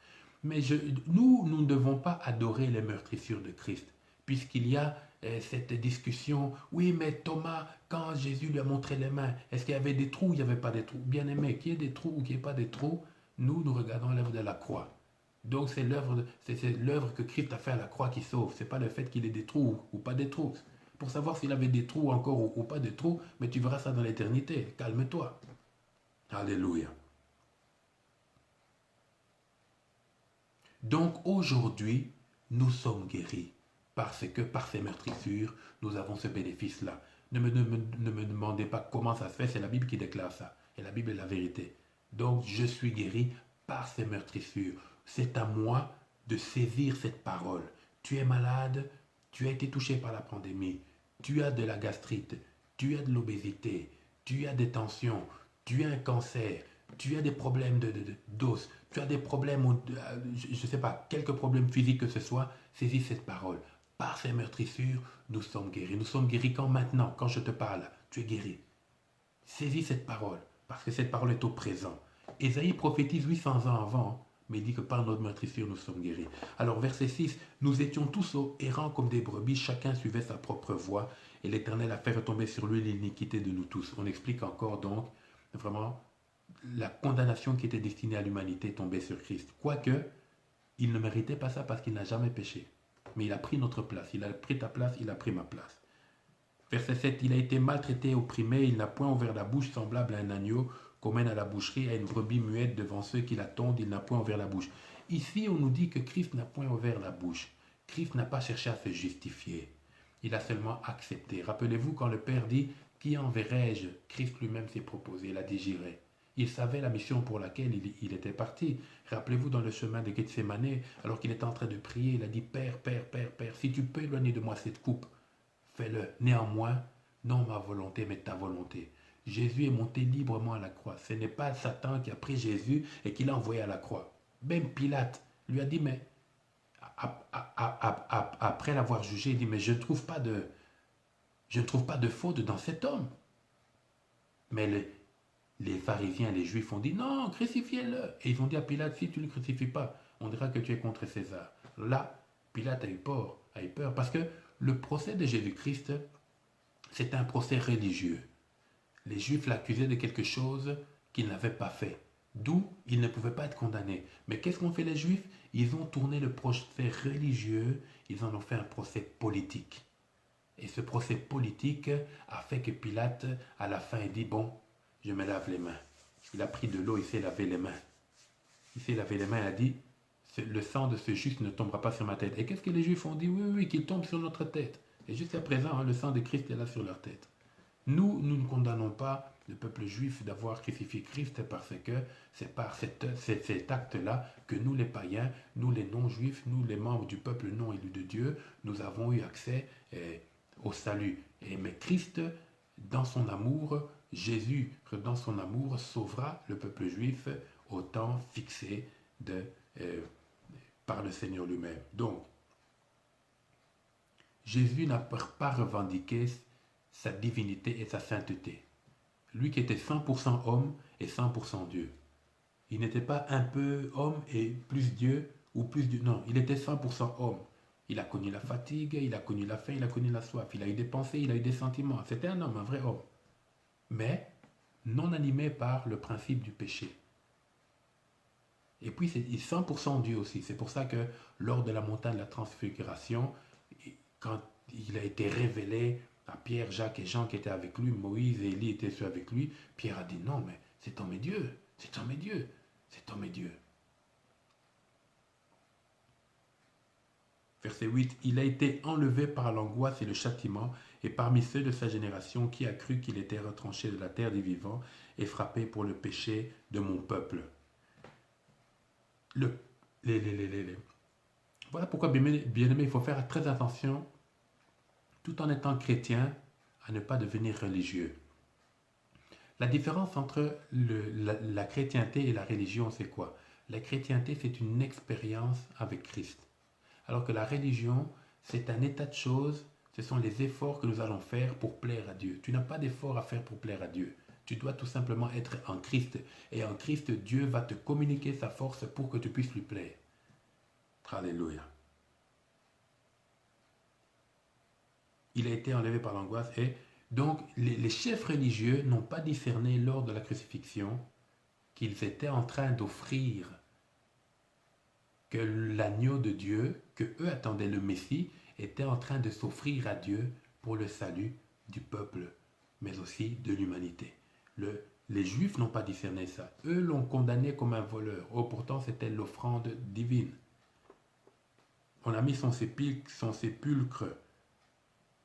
Mais nous ne devons pas adorer les meurtrissures de Christ, puisqu'il y a cette discussion. Oui, mais Thomas, quand Jésus lui a montré les mains, est-ce qu'il y avait des trous ou il n'y avait pas des trous? Bien aimé, qu'il y ait des trous ou qu'il n'y ait pas des trous, nous regardons l'œuvre de la croix. Donc c'est l'œuvre que Christ a fait à la croix qui sauve. C'est pas le fait qu'il ait des trous ou pas des trous. Pour savoir s'il avait des trous encore ou pas des trous, mais tu verras ça dans l'éternité. Calme-toi. Alléluia. Donc aujourd'hui, nous sommes guéris parce que par ces meurtrissures, nous avons ce bénéfice-là. Ne me demandez pas comment ça se fait, c'est la Bible qui déclare ça. Et la Bible est la vérité. Donc je suis guéri par ces meurtrissures. C'est à moi de saisir cette parole. Tu es malade, tu as été touché par la pandémie, tu as de la gastrite, tu as de l'obésité, tu as des tensions, tu as un cancer, tu as des problèmes d'os, tu as des problèmes, je ne sais pas, quelques problèmes physiques que ce soit, saisis cette parole. Par ces meurtrissures, nous sommes guéris. Nous sommes guéris quand maintenant, quand je te parle, tu es guéri. Saisis cette parole, parce que cette parole est au présent. Ésaïe prophétise 800 ans avant, mais il dit que par notre meurtrissure, nous sommes guéris. Alors, verset 6, nous étions tous errants comme des brebis, chacun suivait sa propre voie, et l'Éternel a fait retomber sur lui l'iniquité de nous tous. On explique encore donc, vraiment, la condamnation qui était destinée à l'humanité tombée sur Christ. Quoique, il ne méritait pas ça parce qu'il n'a jamais péché. Mais il a pris notre place. Il a pris ta place, il a pris ma place. Verset 7, il a été maltraité, opprimé, il n'a point ouvert la bouche semblable à un agneau qu'on mène à la boucherie, à une brebis muette devant ceux qui l'attendent, il n'a point ouvert la bouche. Ici, on nous dit que Christ n'a point ouvert la bouche. Christ n'a pas cherché à se justifier. Il a seulement accepté. Rappelez-vous quand le Père dit, qui enverrai-je? Christ lui-même s'est proposé, il a dit j'irai. Il savait la mission pour laquelle il était parti. Rappelez-vous dans le chemin de Gethsémané, alors qu'il était en train de prier, il a dit, Père, Père, Père, Père, si tu peux éloigner de moi cette coupe, fais-le. Néanmoins, non ma volonté, mais ta volonté. Jésus est monté librement à la croix. Ce n'est pas Satan qui a pris Jésus et qui l'a envoyé à la croix. Même Pilate lui a dit, mais après l'avoir jugé, il dit, mais je ne trouve pas de faute dans cet homme. Mais les pharisiens, les juifs ont dit, non, crucifiez-le. Et ils ont dit à Pilate, si tu ne le crucifies pas, on dira que tu es contre César. Là, Pilate a eu peur, parce que le procès de Jésus-Christ, c'est un procès religieux. Les Juifs l'accusaient de quelque chose qu'il n'avait pas fait. D'où il ne pouvait pas être condamné. Mais qu'est-ce qu'ont fait les Juifs? Ils ont tourné le procès religieux, ils en ont fait un procès politique. Et ce procès politique a fait que Pilate, à la fin, dit, bon, je me lave les mains. Il a pris de l'eau, il s'est lavé les mains. Il s'est lavé les mains, il a dit, le sang de ce juste ne tombera pas sur ma tête. Et qu'est-ce que les Juifs ont dit? Oui, qu'il tombe sur notre tête. Et jusqu'à présent, le sang de Christ est là sur leur tête. Nous ne condamnons pas le peuple juif d'avoir crucifié Christ parce que c'est par cet acte-là que nous les païens, nous les non-juifs, nous les membres du peuple non élu de Dieu, nous avons eu accès au salut. Mais Christ, dans son amour, Jésus, dans son amour, sauvera le peuple juif au temps fixé par le Seigneur lui-même. Donc, Jésus n'a pas revendiqué sa divinité et sa sainteté. Lui qui était 100% homme et 100% Dieu. Il n'était pas un peu homme et plus Dieu ou plus Dieu. Non, il était 100% homme. Il a connu la fatigue, il a connu la faim, il a connu la soif, il a eu des pensées, il a eu des sentiments. C'était un homme, un vrai homme. Mais non animé par le principe du péché. Et puis, c'est 100% Dieu aussi. C'est pour ça que lors de la montagne de la transfiguration, quand il a été révélé à Pierre, Jacques et Jean qui étaient avec lui, Moïse et Élie étaient ceux avec lui, Pierre a dit non, mais cet homme est Dieu, cet homme est Dieu, cet homme est Dieu. Verset 8, il a été enlevé par l'angoisse et le châtiment, et parmi ceux de sa génération qui a cru qu'il était retranché de la terre des vivants et frappé pour le péché de mon peuple. Voilà pourquoi, bien aimé, il faut faire très attention, tout en étant chrétien, à ne pas devenir religieux. La différence entre la chrétienté et la religion, c'est quoi? La chrétienté, c'est une expérience avec Christ. Alors que la religion, c'est un état de choses, ce sont les efforts que nous allons faire pour plaire à Dieu. Tu n'as pas d'efforts à faire pour plaire à Dieu. Tu dois tout simplement être en Christ. Et en Christ, Dieu va te communiquer sa force pour que tu puisses lui plaire. Alléluia. Il a été enlevé par l'angoisse. Et donc, les chefs religieux n'ont pas discerné lors de la crucifixion qu'ils étaient en train d'offrir que l'agneau de Dieu, que eux attendaient le Messie, était en train de s'offrir à Dieu pour le salut du peuple, mais aussi de l'humanité. Les Juifs n'ont pas discerné ça. Eux l'ont condamné comme un voleur. Oh, pourtant, c'était l'offrande divine. On a mis son sépulcre.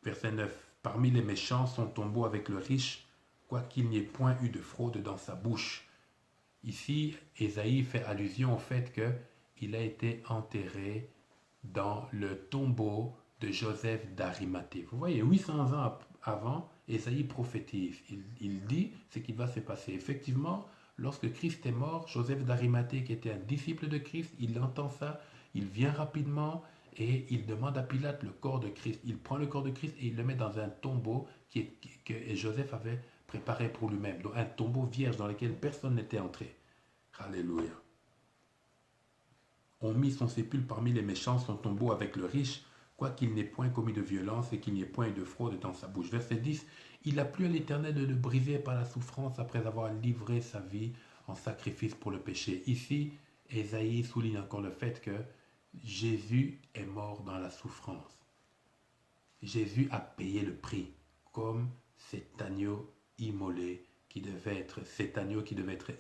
Verset 9. Parmi les méchants, son tombeau avec le riche, quoiqu'il n'y ait point eu de fraude dans sa bouche. Ici, Ésaïe fait allusion au fait qu'il a été enterré dans le tombeau de Joseph d'Arimathée. Vous voyez, 800 ans avant, Ésaïe prophétise. Il dit ce qui va se passer. Effectivement, lorsque Christ est mort, Joseph d'Arimathée, qui était un disciple de Christ, il entend ça, il vient rapidement et il demande à Pilate le corps de Christ. Il prend le corps de Christ et il le met dans un tombeau que Joseph avait préparé pour lui-même. Donc un tombeau vierge dans lequel personne n'était entré. Alléluia. On mit son sépulcre parmi les méchants, son tombeau avec le riche, quoiqu'il n'ait point commis de violence et qu'il n'y ait point eu de fraude dans sa bouche. Verset 10. Il a plu à l'Éternel de le briser par la souffrance après avoir livré sa vie en sacrifice pour le péché. Ici, Ésaïe souligne encore le fait que Jésus est mort dans la souffrance. Jésus a payé le prix, comme cet agneau immolé qui devait être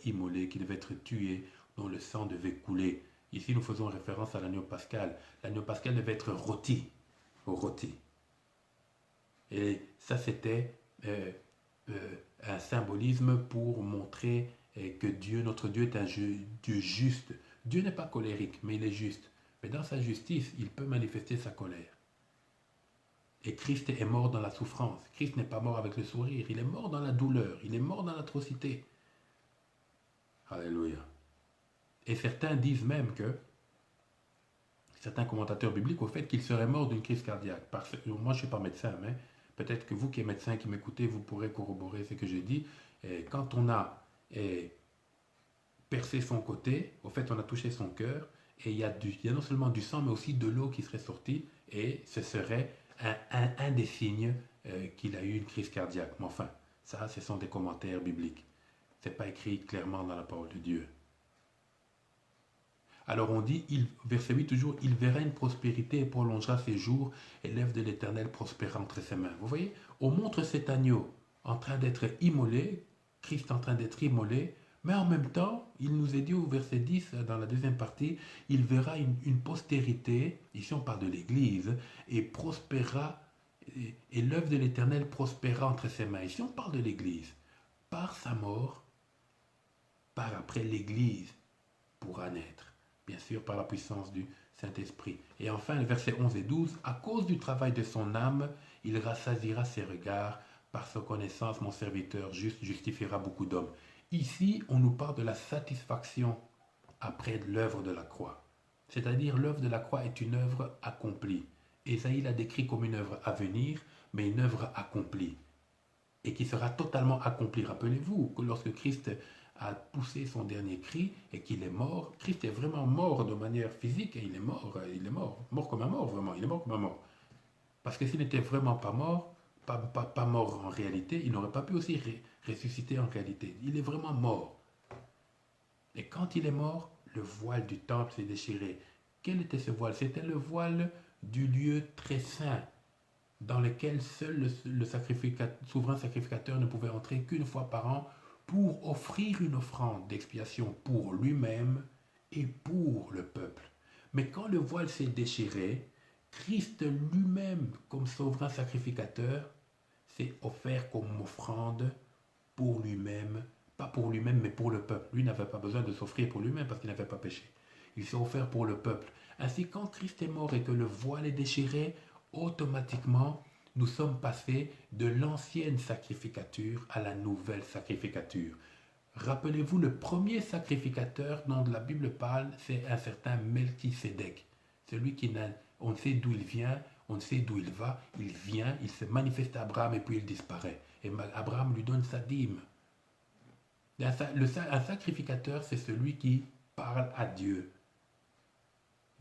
immolé, qui devait être tué, dont le sang devait couler. Ici, nous faisons référence à l'agneau pascal. L'agneau pascal devait être rôti. Et ça, c'était un symbolisme pour montrer que Dieu, notre Dieu, est un Dieu juste. Dieu n'est pas colérique, mais il est juste. Mais dans sa justice, il peut manifester sa colère. Et Christ est mort dans la souffrance. Christ n'est pas mort avec le sourire. Il est mort dans la douleur. Il est mort dans l'atrocité. Alléluia. Et certains disent même que, certains commentateurs bibliques, au fait qu'il serait mort d'une crise cardiaque. Moi, je ne suis pas médecin, mais peut-être que vous qui êtes médecin, qui m'écoutez, vous pourrez corroborer ce que j'ai dit. Et quand on a percé son côté, au fait, on a touché son cœur, et il y a non seulement du sang, mais aussi de l'eau qui serait sortie, et ce serait un des signes qu'il a eu une crise cardiaque. Mais enfin, ça, ce sont des commentaires bibliques. Ce n'est pas écrit clairement dans la parole de Dieu. Alors on dit, verset 8 toujours, il verra une prospérité et prolongera ses jours, et l'œuvre de l'Éternel prospérera entre ses mains. Vous voyez, on montre cet agneau en train d'être immolé, Christ en train d'être immolé, mais en même temps, il nous est dit au verset 10, dans la deuxième partie, il verra une postérité, ici on parle de l'Église, et prospérera, et l'œuvre de l'Éternel prospérera entre ses mains. Ici on parle de l'Église. Par sa mort, par après l'Église pourra naître. Bien sûr, par la puissance du Saint-Esprit. Et enfin, les versets 11 et 12, à cause du travail de son âme, il rassasiera ses regards. Par sa connaissance, mon serviteur juste justifiera beaucoup d'hommes. Ici, on nous parle de la satisfaction après l'œuvre de la croix. C'est-à-dire, l'œuvre de la croix est une œuvre accomplie. Ésaïe l'a décrit comme une œuvre à venir, mais une œuvre accomplie. Et qui sera totalement accomplie. Rappelez-vous que lorsque Christ a poussé son dernier cri et qu'il est mort, Christ est vraiment mort de manière physique et il est mort comme un mort, vraiment, il est mort comme un mort. Parce que s'il n'était vraiment pas mort, pas mort en réalité, il n'aurait pas pu aussi ressusciter en réalité. Il est vraiment mort. Et quand il est mort, le voile du temple s'est déchiré. Quel était ce voile? C'était le voile du lieu très saint, dans lequel seul le souverain sacrificateur ne pouvait entrer qu'une fois par an pour offrir une offrande d'expiation pour lui-même et pour le peuple. Mais quand le voile s'est déchiré, Christ lui-même, comme souverain sacrificateur, s'est offert comme offrande pour lui-même, pas pour lui-même, mais pour le peuple. Lui n'avait pas besoin de s'offrir pour lui-même parce qu'il n'avait pas péché. Il s'est offert pour le peuple. Ainsi, quand Christ est mort et que le voile est déchiré, automatiquement, nous sommes passés de l'ancienne sacrificature à la nouvelle sacrificature. Rappelez-vous, le premier sacrificateur dont la Bible parle, c'est un certain Melchisédek. Celui qui on ne sait d'où il vient, on ne sait d'où il va, il vient, il se manifeste à Abraham et puis il disparaît. Et Abraham lui donne sa dîme. Un sacrificateur, c'est celui qui parle à Dieu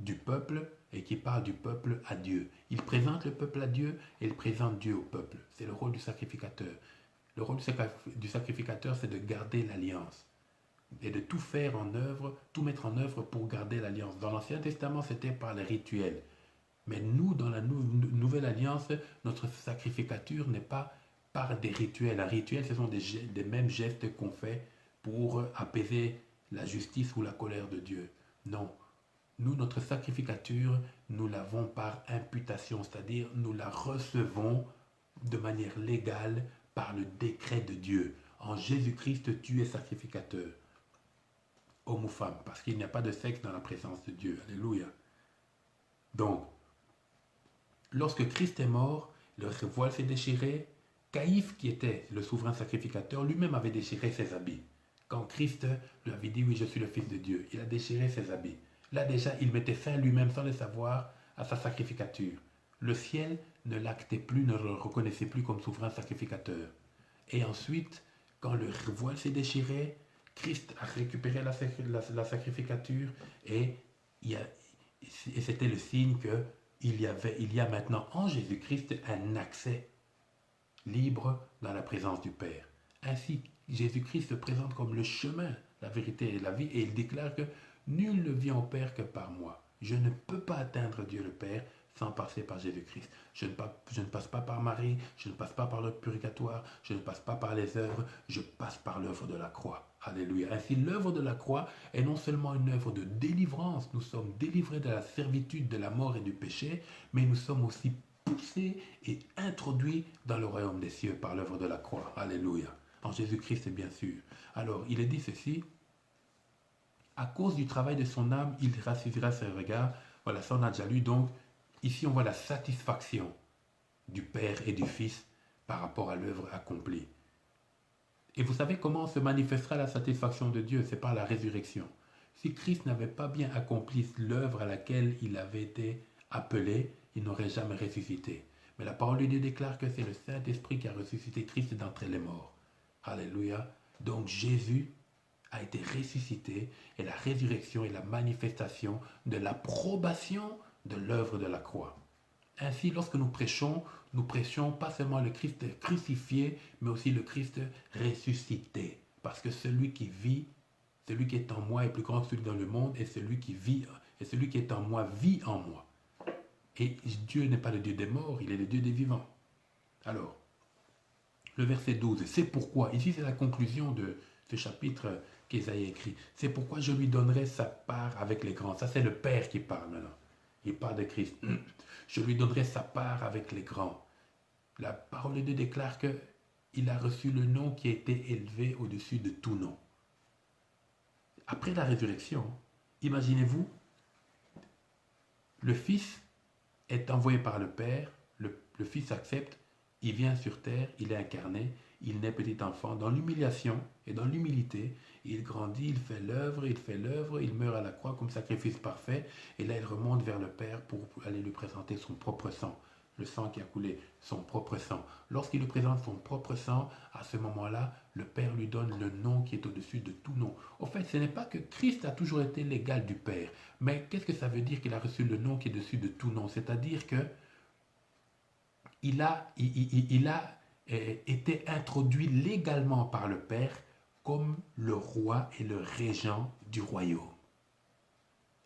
du peuple et qui parle du peuple à Dieu. Il présente le peuple à Dieu et il présente Dieu au peuple. C'est le rôle du sacrificateur. Le rôle du sacrificateur, c'est de garder l'alliance et de tout faire en œuvre, tout mettre en œuvre pour garder l'alliance. Dans l'Ancien Testament, c'était par les rituels. Mais nous, dans la nouvelle alliance, notre sacrificature n'est pas par des rituels. Un rituel, ce sont des mêmes gestes qu'on fait pour apaiser la justice ou la colère de Dieu. Non. Nous, notre sacrificature, nous l'avons par imputation, c'est-à-dire nous la recevons de manière légale par le décret de Dieu. En Jésus-Christ, tu es sacrificateur, homme ou femme, parce qu'il n'y a pas de sexe dans la présence de Dieu. Alléluia. Donc, lorsque Christ est mort, le voile s'est déchiré. Caïphe, qui était le souverain sacrificateur, lui-même avait déchiré ses habits. Quand Christ lui avait dit, oui, je suis le Fils de Dieu, il a déchiré ses habits. Là déjà, il mettait fin lui-même, sans le savoir, à sa sacrificature. Le ciel ne l'actait plus, ne le reconnaissait plus comme souverain sacrificateur. Et ensuite, quand le voile s'est déchiré, Christ a récupéré la sacrificature et c'était le signe qu'il y a maintenant en Jésus-Christ un accès libre dans la présence du Père. Ainsi, Jésus-Christ se présente comme le chemin, la vérité et la vie, et il déclare que nul ne vient au Père que par moi. Je ne peux pas atteindre Dieu le Père sans passer par Jésus-Christ. Je ne passe pas par Marie, je ne passe pas par le purgatoire, je ne passe pas par les œuvres, je passe par l'œuvre de la croix. Alléluia. Ainsi, l'œuvre de la croix est non seulement une œuvre de délivrance, nous sommes délivrés de la servitude, de la mort et du péché, mais nous sommes aussi poussés et introduits dans le royaume des cieux par l'œuvre de la croix. Alléluia. En Jésus-Christ, bien sûr. Alors, il est dit ceci, à cause du travail de son âme, il rassasiera ses regards. Voilà, ça on a déjà lu. Donc, ici, on voit la satisfaction du Père et du Fils par rapport à l'œuvre accomplie. Et vous savez comment se manifestera la satisfaction de Dieu? C'est par la résurrection. Si Christ n'avait pas bien accompli l'œuvre à laquelle il avait été appelé, il n'aurait jamais ressuscité. Mais la parole de Dieu déclare que c'est le Saint-Esprit qui a ressuscité Christ d'entre les morts. Alléluia. Donc Jésus a été ressuscité et la résurrection est la manifestation de l'approbation de l'œuvre de la croix. Ainsi, lorsque nous prêchons pas seulement le Christ crucifié, mais aussi le Christ ressuscité. Parce que celui qui vit, celui qui est en moi est plus grand que celui dans le monde, et celui qui vit, et celui qui est en moi vit en moi. Et Dieu n'est pas le Dieu des morts, il est le Dieu des vivants. Alors, le verset 12, c'est pourquoi, ici c'est la conclusion de ce chapitre qu'Ésaïe écrit, c'est pourquoi je lui donnerai sa part avec les grands. Ça c'est le Père qui parle maintenant. Il parle de Christ. Je lui donnerai sa part avec les grands. La parole de Dieu déclare qu'il a reçu le nom qui a été élevé au-dessus de tout nom. Après la résurrection, imaginez-vous, le Fils est envoyé par le Père, le Fils accepte, il vient sur terre, il est incarné, il naît petit enfant dans l'humiliation et dans l'humilité, il grandit, il fait l'œuvre, il meurt à la croix comme sacrifice parfait, et là il remonte vers le Père pour aller lui présenter son propre sang, le sang qui a coulé, son propre sang. Lorsqu'il lui présente son propre sang, à ce moment-là, le Père lui donne le nom qui est au-dessus de tout nom. Au fait, ce n'est pas que Christ a toujours été l'égal du Père, mais qu'est-ce que ça veut dire qu'il a reçu le nom qui est au-dessus de tout nom? C'est-à-dire que il a été introduit légalement par le Père comme le roi et le régent du royaume.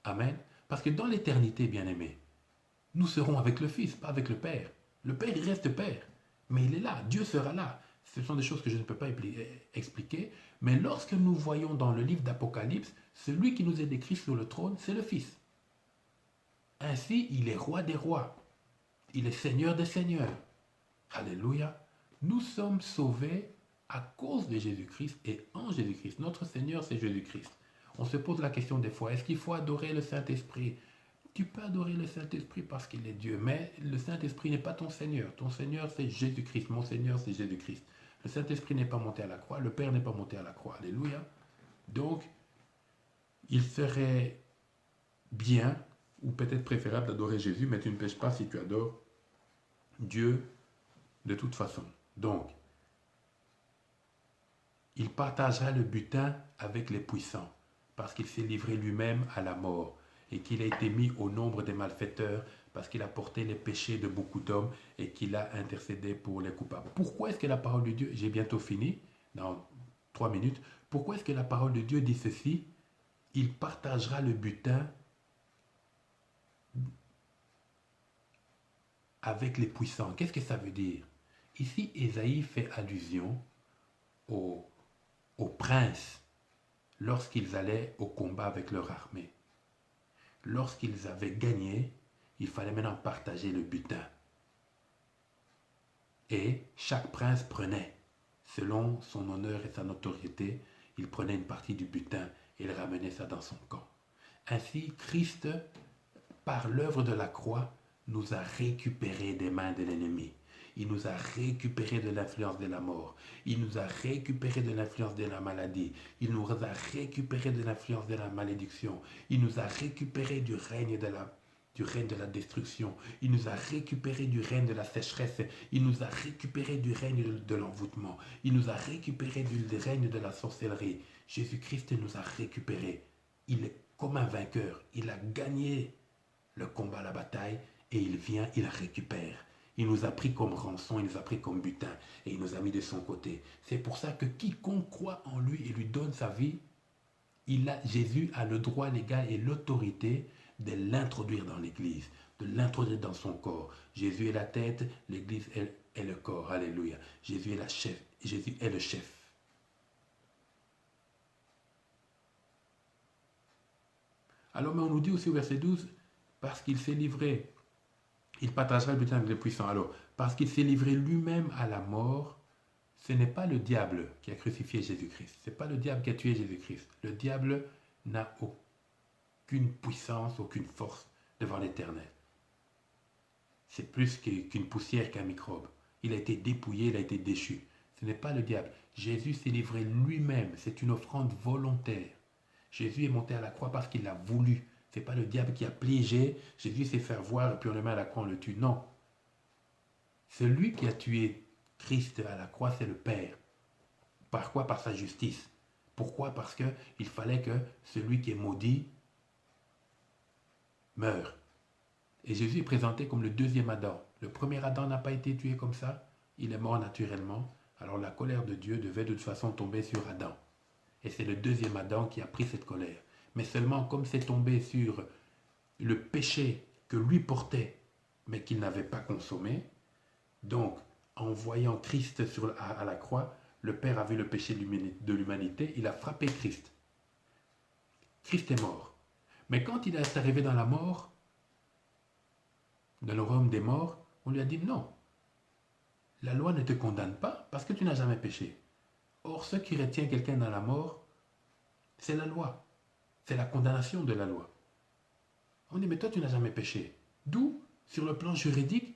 Amen. Parce que dans l'éternité, bien-aimés, nous serons avec le Fils, pas avec le Père. Le Père, il reste Père, mais il est là, Dieu sera là. Ce sont des choses que je ne peux pas expliquer, mais lorsque nous voyons dans le livre d'Apocalypse, celui qui nous est décrit sur le trône, c'est le Fils. Ainsi, il est roi des rois. Il est Seigneur des seigneurs. Alléluia. Nous sommes sauvés à cause de Jésus-Christ et en Jésus-Christ. Notre Seigneur, c'est Jésus-Christ. On se pose la question des fois, est-ce qu'il faut adorer le Saint-Esprit? Tu peux adorer le Saint-Esprit parce qu'il est Dieu, mais le Saint-Esprit n'est pas ton Seigneur. Ton Seigneur, c'est Jésus-Christ. Mon Seigneur, c'est Jésus-Christ. Le Saint-Esprit n'est pas monté à la croix. Le Père n'est pas monté à la croix. Alléluia. Donc, il serait bien, ou peut-être préférable d'adorer Jésus, mais tu ne pêches pas si tu adores Dieu de toute façon. Donc, il partagera le butin avec les puissants, parce qu'il s'est livré lui-même à la mort. et qu'il a été mis au nombre des malfaiteurs parce qu'il a porté les péchés de beaucoup d'hommes et qu'il a intercédé pour les coupables. Pourquoi est-ce que la parole de Dieu, j'ai bientôt fini, dans 3 minutes, pourquoi est-ce que la parole de Dieu dit ceci? Il partagera le butin avec les puissants. Qu'est-ce que ça veut dire? Ici, Ésaïe fait allusion aux princes lorsqu'ils allaient au combat avec leur armée. Lorsqu'ils avaient gagné, il fallait maintenant partager le butin. Et chaque prince prenait, selon son honneur et sa notoriété, il prenait une partie du butin et il ramenait ça dans son camp. Ainsi, Christ, par l'œuvre de la croix, nous a récupérés des mains de l'ennemi. Il nous a récupérés de l'influence de la mort. Il nous a récupérés de l'influence de la maladie. Il nous a récupérés de l'influence de la malédiction. Il nous a récupérés du règne de la destruction. Il nous a récupérés du règne de la sécheresse. Il nous a récupérés du règne de l'envoûtement. Il nous a récupérés du règne de la sorcellerie. Jésus-Christ nous a récupérés. Il est comme un vainqueur. Il a gagné le combat, la bataille, et il vient, il récupère. Il nous a pris comme rançon, il nous a pris comme butin, et il nous a mis de son côté. C'est pour ça que quiconque croit en lui et lui donne sa vie, Jésus a le droit légal et l'autorité de l'introduire dans l'Église, de l'introduire dans son corps. Jésus est la tête, l'Église est le corps. Alléluia. Jésus est la chef. Jésus est le chef. Alors, mais on nous dit aussi au verset 12, parce qu'il s'est livré, il partagera le butin avec les puissants. Alors, parce qu'il s'est livré lui-même à la mort, ce n'est pas le diable qui a crucifié Jésus-Christ. Ce n'est pas le diable qui a tué Jésus-Christ. Le diable n'a aucune puissance, aucune force devant l'Éternel. C'est plus qu'une poussière qu'un microbe. Il a été dépouillé, il a été déchu. Ce n'est pas le diable. Jésus s'est livré lui-même. C'est une offrande volontaire. Jésus est monté à la croix parce qu'il l'a voulu. Ce n'est pas le diable qui a piégé. Jésus s'est fait voir et puis on le met à la croix, on le tue. Non. Celui qui a tué Christ à la croix, c'est le Père. Par quoi? Par sa justice. Pourquoi? Parce qu'il fallait que celui qui est maudit meure. Et Jésus est présenté comme le deuxième Adam. Le premier Adam n'a pas été tué comme ça. Il est mort naturellement. Alors la colère de Dieu devait de toute façon tomber sur Adam. Et c'est le deuxième Adam qui a pris cette colère. Mais seulement comme c'est tombé sur le péché que lui portait, mais qu'il n'avait pas consommé, donc en voyant Christ à la croix, le Père a vu le péché de l'humanité, il a frappé Christ. Christ est mort. Mais quand il est arrivé dans la mort, dans le royaume des morts, on lui a dit non. La loi ne te condamne pas parce que tu n'as jamais péché. Or, ce qui retient quelqu'un dans la mort, c'est la loi. C'est la condamnation de la loi. On dit, mais toi, tu n'as jamais péché. D'où, sur le plan juridique,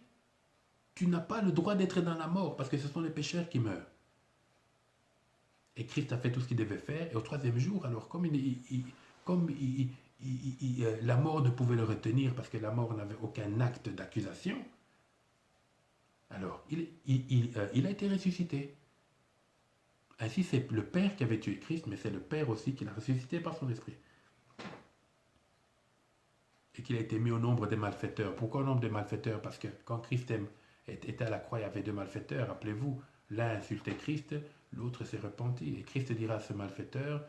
tu n'as pas le droit d'être dans la mort parce que ce sont les pécheurs qui meurent. Et Christ a fait tout ce qu'il devait faire. Et au troisième jour, alors, comme la mort ne pouvait le retenir parce que la mort n'avait aucun acte d'accusation, alors il a été ressuscité. Ainsi, c'est le Père qui avait tué Christ, mais c'est le Père aussi qui l'a ressuscité par son esprit. Et qu'il a été mis au nombre des malfaiteurs. Pourquoi au nombre des malfaiteurs? Parce que quand Christ était à la croix, il y avait deux malfaiteurs. Rappelez-vous, l'un insultait Christ, l'autre s'est repenti. Et Christ dira à ce malfaiteur,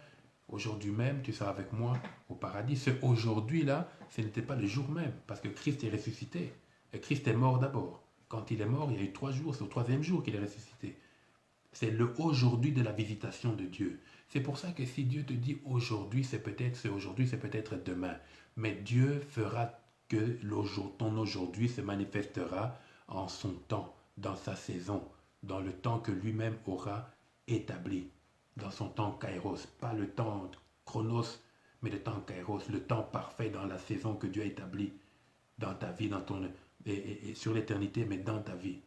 aujourd'hui même, tu seras avec moi au paradis. Ce aujourd'hui-là, ce n'était pas le jour même, parce que Christ est ressuscité. Et Christ est mort d'abord. Quand il est mort, il y a eu 3 jours, c'est au 3e jour qu'il est ressuscité. C'est le aujourd'hui de la visitation de Dieu. C'est pour ça que si Dieu te dit aujourd'hui, c'est peut-être demain. Mais Dieu fera que ton aujourd'hui se manifestera en son temps, dans sa saison, dans le temps que lui-même aura établi, dans son temps kairos. Pas le temps chronos, mais le temps kairos, le temps parfait dans la saison que Dieu a établie dans ta vie, et sur l'éternité, mais dans ta vie.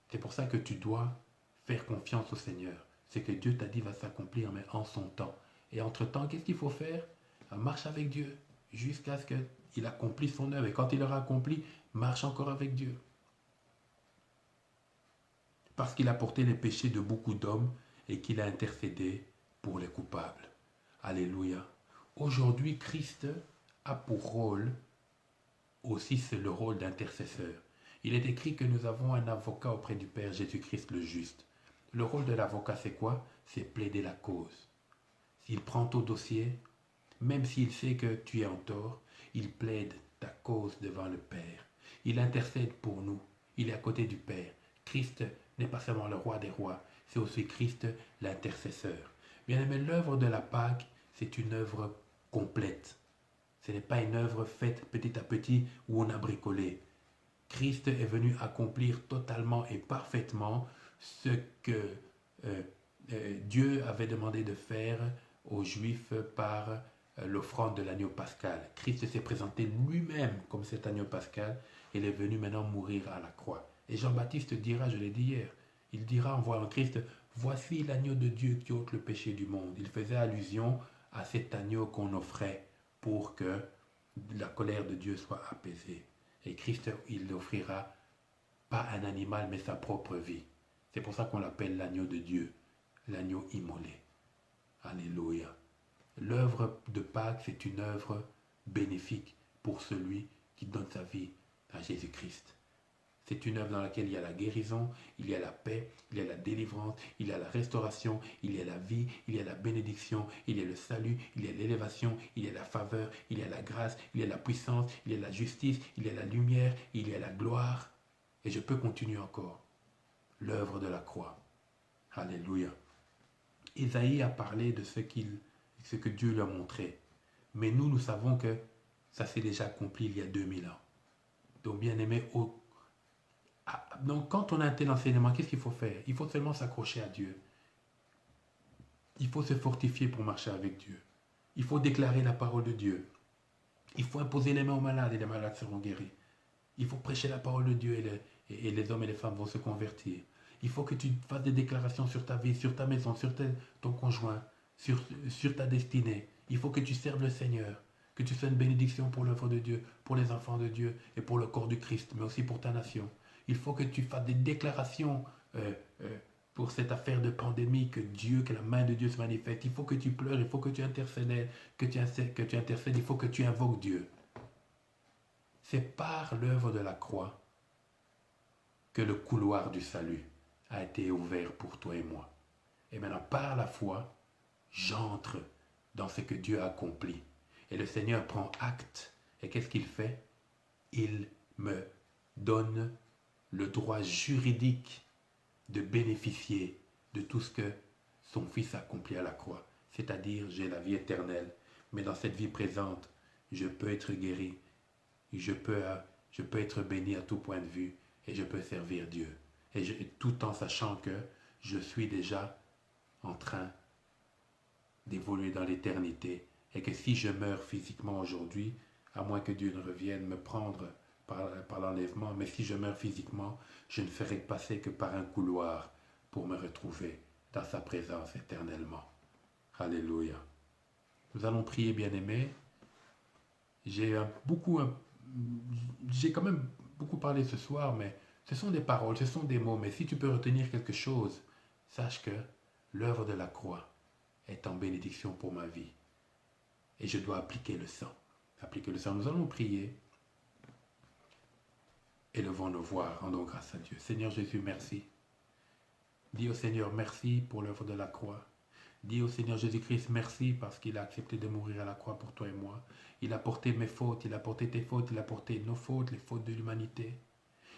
C'est pour ça que tu dois faire confiance au Seigneur. Ce que Dieu t'a dit va s'accomplir, mais en son temps. Et entre-temps, qu'est-ce qu'il faut faire? Marche avec Dieu jusqu'à ce qu'il accomplisse son œuvre. Et quand il aura accompli, marche encore avec Dieu. Parce qu'il a porté les péchés de beaucoup d'hommes et qu'il a intercédé pour les coupables. Alléluia. Aujourd'hui, Christ a pour rôle aussi, c'est le rôle d'intercesseur. Il est écrit que nous avons un avocat auprès du Père, Jésus-Christ le juste. Le rôle de l'avocat, c'est quoi? C'est plaider la cause. S'il prend ton dossier, même s'il sait que tu es en tort, il plaide ta cause devant le Père. Il intercède pour nous. Il est à côté du Père. Christ n'est pas seulement le roi des rois, c'est aussi Christ l'intercesseur. Bien aimé, l'œuvre de la Pâque, c'est une œuvre complète. Ce n'est pas une œuvre faite petit à petit où on a bricolé. Christ est venu accomplir totalement et parfaitement ce que Dieu avait demandé de faire aux Juifs par l'offrande de l'agneau pascal. Christ s'est présenté lui-même comme cet agneau pascal et il est venu maintenant mourir à la croix. Et Jean-Baptiste dira, je l'ai dit hier, il dira en voyant Christ, voici l'agneau de Dieu qui ôte le péché du monde. Il faisait allusion à cet agneau qu'on offrait pour que la colère de Dieu soit apaisée. Et Christ, il offrira pas un animal, mais sa propre vie. C'est pour ça qu'on l'appelle l'agneau de Dieu, l'agneau immolé. Alléluia. L'œuvre de Pâques, c'est une œuvre bénéfique pour celui qui donne sa vie à Jésus-Christ. C'est une œuvre dans laquelle il y a la guérison, il y a la paix, il y a la délivrance, il y a la restauration, il y a la vie, il y a la bénédiction, il y a le salut, il y a l'élévation, il y a la faveur, il y a la grâce, il y a la puissance, il y a la justice, il y a la lumière, il y a la gloire. Et je peux continuer encore. L'œuvre de la croix. Alléluia. Isaïe a parlé de ce que Dieu lui a montré. Mais nous savons que ça s'est déjà accompli il y a 2000 ans. Donc bien aimé, donc quand on a un tel enseignement, qu'est-ce qu'il faut faire? Il faut seulement s'accrocher à Dieu. Il faut se fortifier pour marcher avec Dieu. Il faut déclarer la parole de Dieu. Il faut imposer les mains aux malades et les malades seront guéris. Il faut prêcher la parole de Dieu et les hommes et les femmes vont se convertir. Il faut que tu fasses des déclarations sur ta vie, sur ta maison, sur ton conjoint, sur ta destinée. Il faut que tu serves le Seigneur, que tu sois une bénédiction pour l'œuvre de Dieu, pour les enfants de Dieu et pour le corps du Christ, mais aussi pour ta nation. Il faut que tu fasses des déclarations pour cette affaire de pandémie, que la main de Dieu se manifeste. Il faut que tu pleures, il faut que tu intercèdes, il faut que tu invoques Dieu. C'est par l'œuvre de la croix que le couloir du salut a été ouvert pour toi et moi. Et maintenant, par la foi, j'entre dans ce que Dieu a accompli. Et le Seigneur prend acte. Et qu'est-ce qu'il fait? Il me donne le droit juridique de bénéficier de tout ce que son Fils a accompli à la croix. C'est-à-dire, j'ai la vie éternelle. Mais dans cette vie présente, je peux être guéri. Je peux être béni à tout point de vue et je peux servir Dieu. Tout en sachant que je suis déjà en train d'évoluer dans l'éternité et que si je meurs physiquement aujourd'hui, à moins que Dieu ne revienne me prendre par l'enlèvement, mais si je meurs physiquement, je ne ferai passer que par un couloir pour me retrouver dans sa présence éternellement. Alléluia. Nous allons prier, bien-aimés. J'ai quand même beaucoup parlé ce soir, mais ce sont des paroles, ce sont des mots. Mais si tu peux retenir quelque chose, sache que l'œuvre de la croix est en bénédiction pour ma vie. Et je dois appliquer le sang. Appliquer le sang. Nous allons prier. Élevons nos voix, rendons grâce à Dieu. Seigneur Jésus, merci. Dis au Seigneur merci pour l'œuvre de la croix. Dis au Seigneur Jésus-Christ merci parce qu'il a accepté de mourir à la croix pour toi et moi. Il a porté mes fautes, il a porté tes fautes, il a porté nos fautes, les fautes de l'humanité.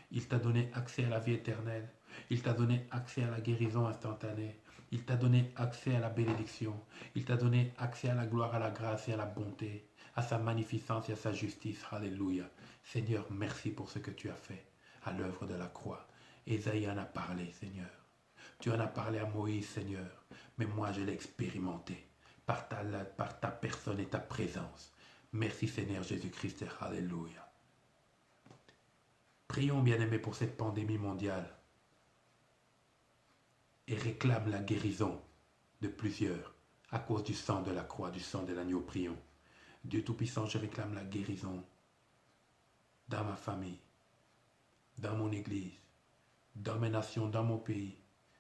Il t'a donné accès à la vie éternelle. Il t'a donné accès à la guérison instantanée. Il t'a donné accès à la bénédiction. Il t'a donné accès à la gloire, à la grâce et à la bonté, à sa magnificence et à sa justice. Alléluia. Seigneur, merci pour ce que tu as fait à l'œuvre de la croix. Ésaïe en a parlé, Seigneur. Tu en as parlé à Moïse, Seigneur. Mais moi, je l'ai expérimenté par ta personne et ta présence. Merci, Seigneur Jésus-Christ. Alléluia. Prions, bien-aimés, pour cette pandémie mondiale et réclame la guérison de plusieurs à cause du sang de la croix, du sang de l'agneau. Prions. Dieu Tout-Puissant, je réclame la guérison dans ma famille, dans mon église, dans mes nations, dans mon pays,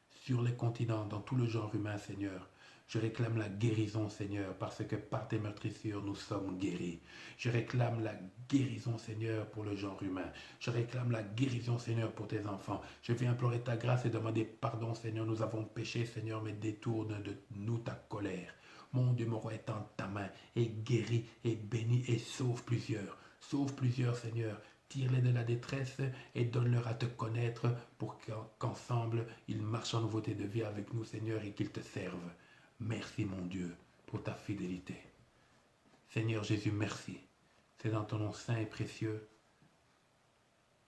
sur les continents, dans tout le genre humain, Seigneur. Je réclame la guérison, Seigneur, parce que par tes meurtrissures, nous sommes guéris. Je réclame la guérison, Seigneur, pour le genre humain. Je réclame la guérison, Seigneur, pour tes enfants. Je viens implorer ta grâce et demander pardon, Seigneur. Nous avons péché, Seigneur, mais détourne de nous ta colère. Mon Dieu, mon roi, étends ta main et guéris et bénis et sauve plusieurs. Sauve plusieurs, Seigneur. Tire-les de la détresse et donne-leur à te connaître pour qu'ensemble ils marchent en nouveauté de vie avec nous, Seigneur, et qu'ils te servent. Merci, mon Dieu, pour ta fidélité. Seigneur Jésus, merci. C'est dans ton nom saint et précieux,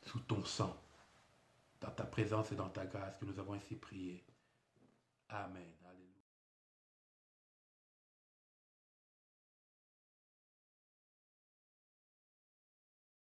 sous ton sang, dans ta présence et dans ta grâce que nous avons ainsi prié. Amen.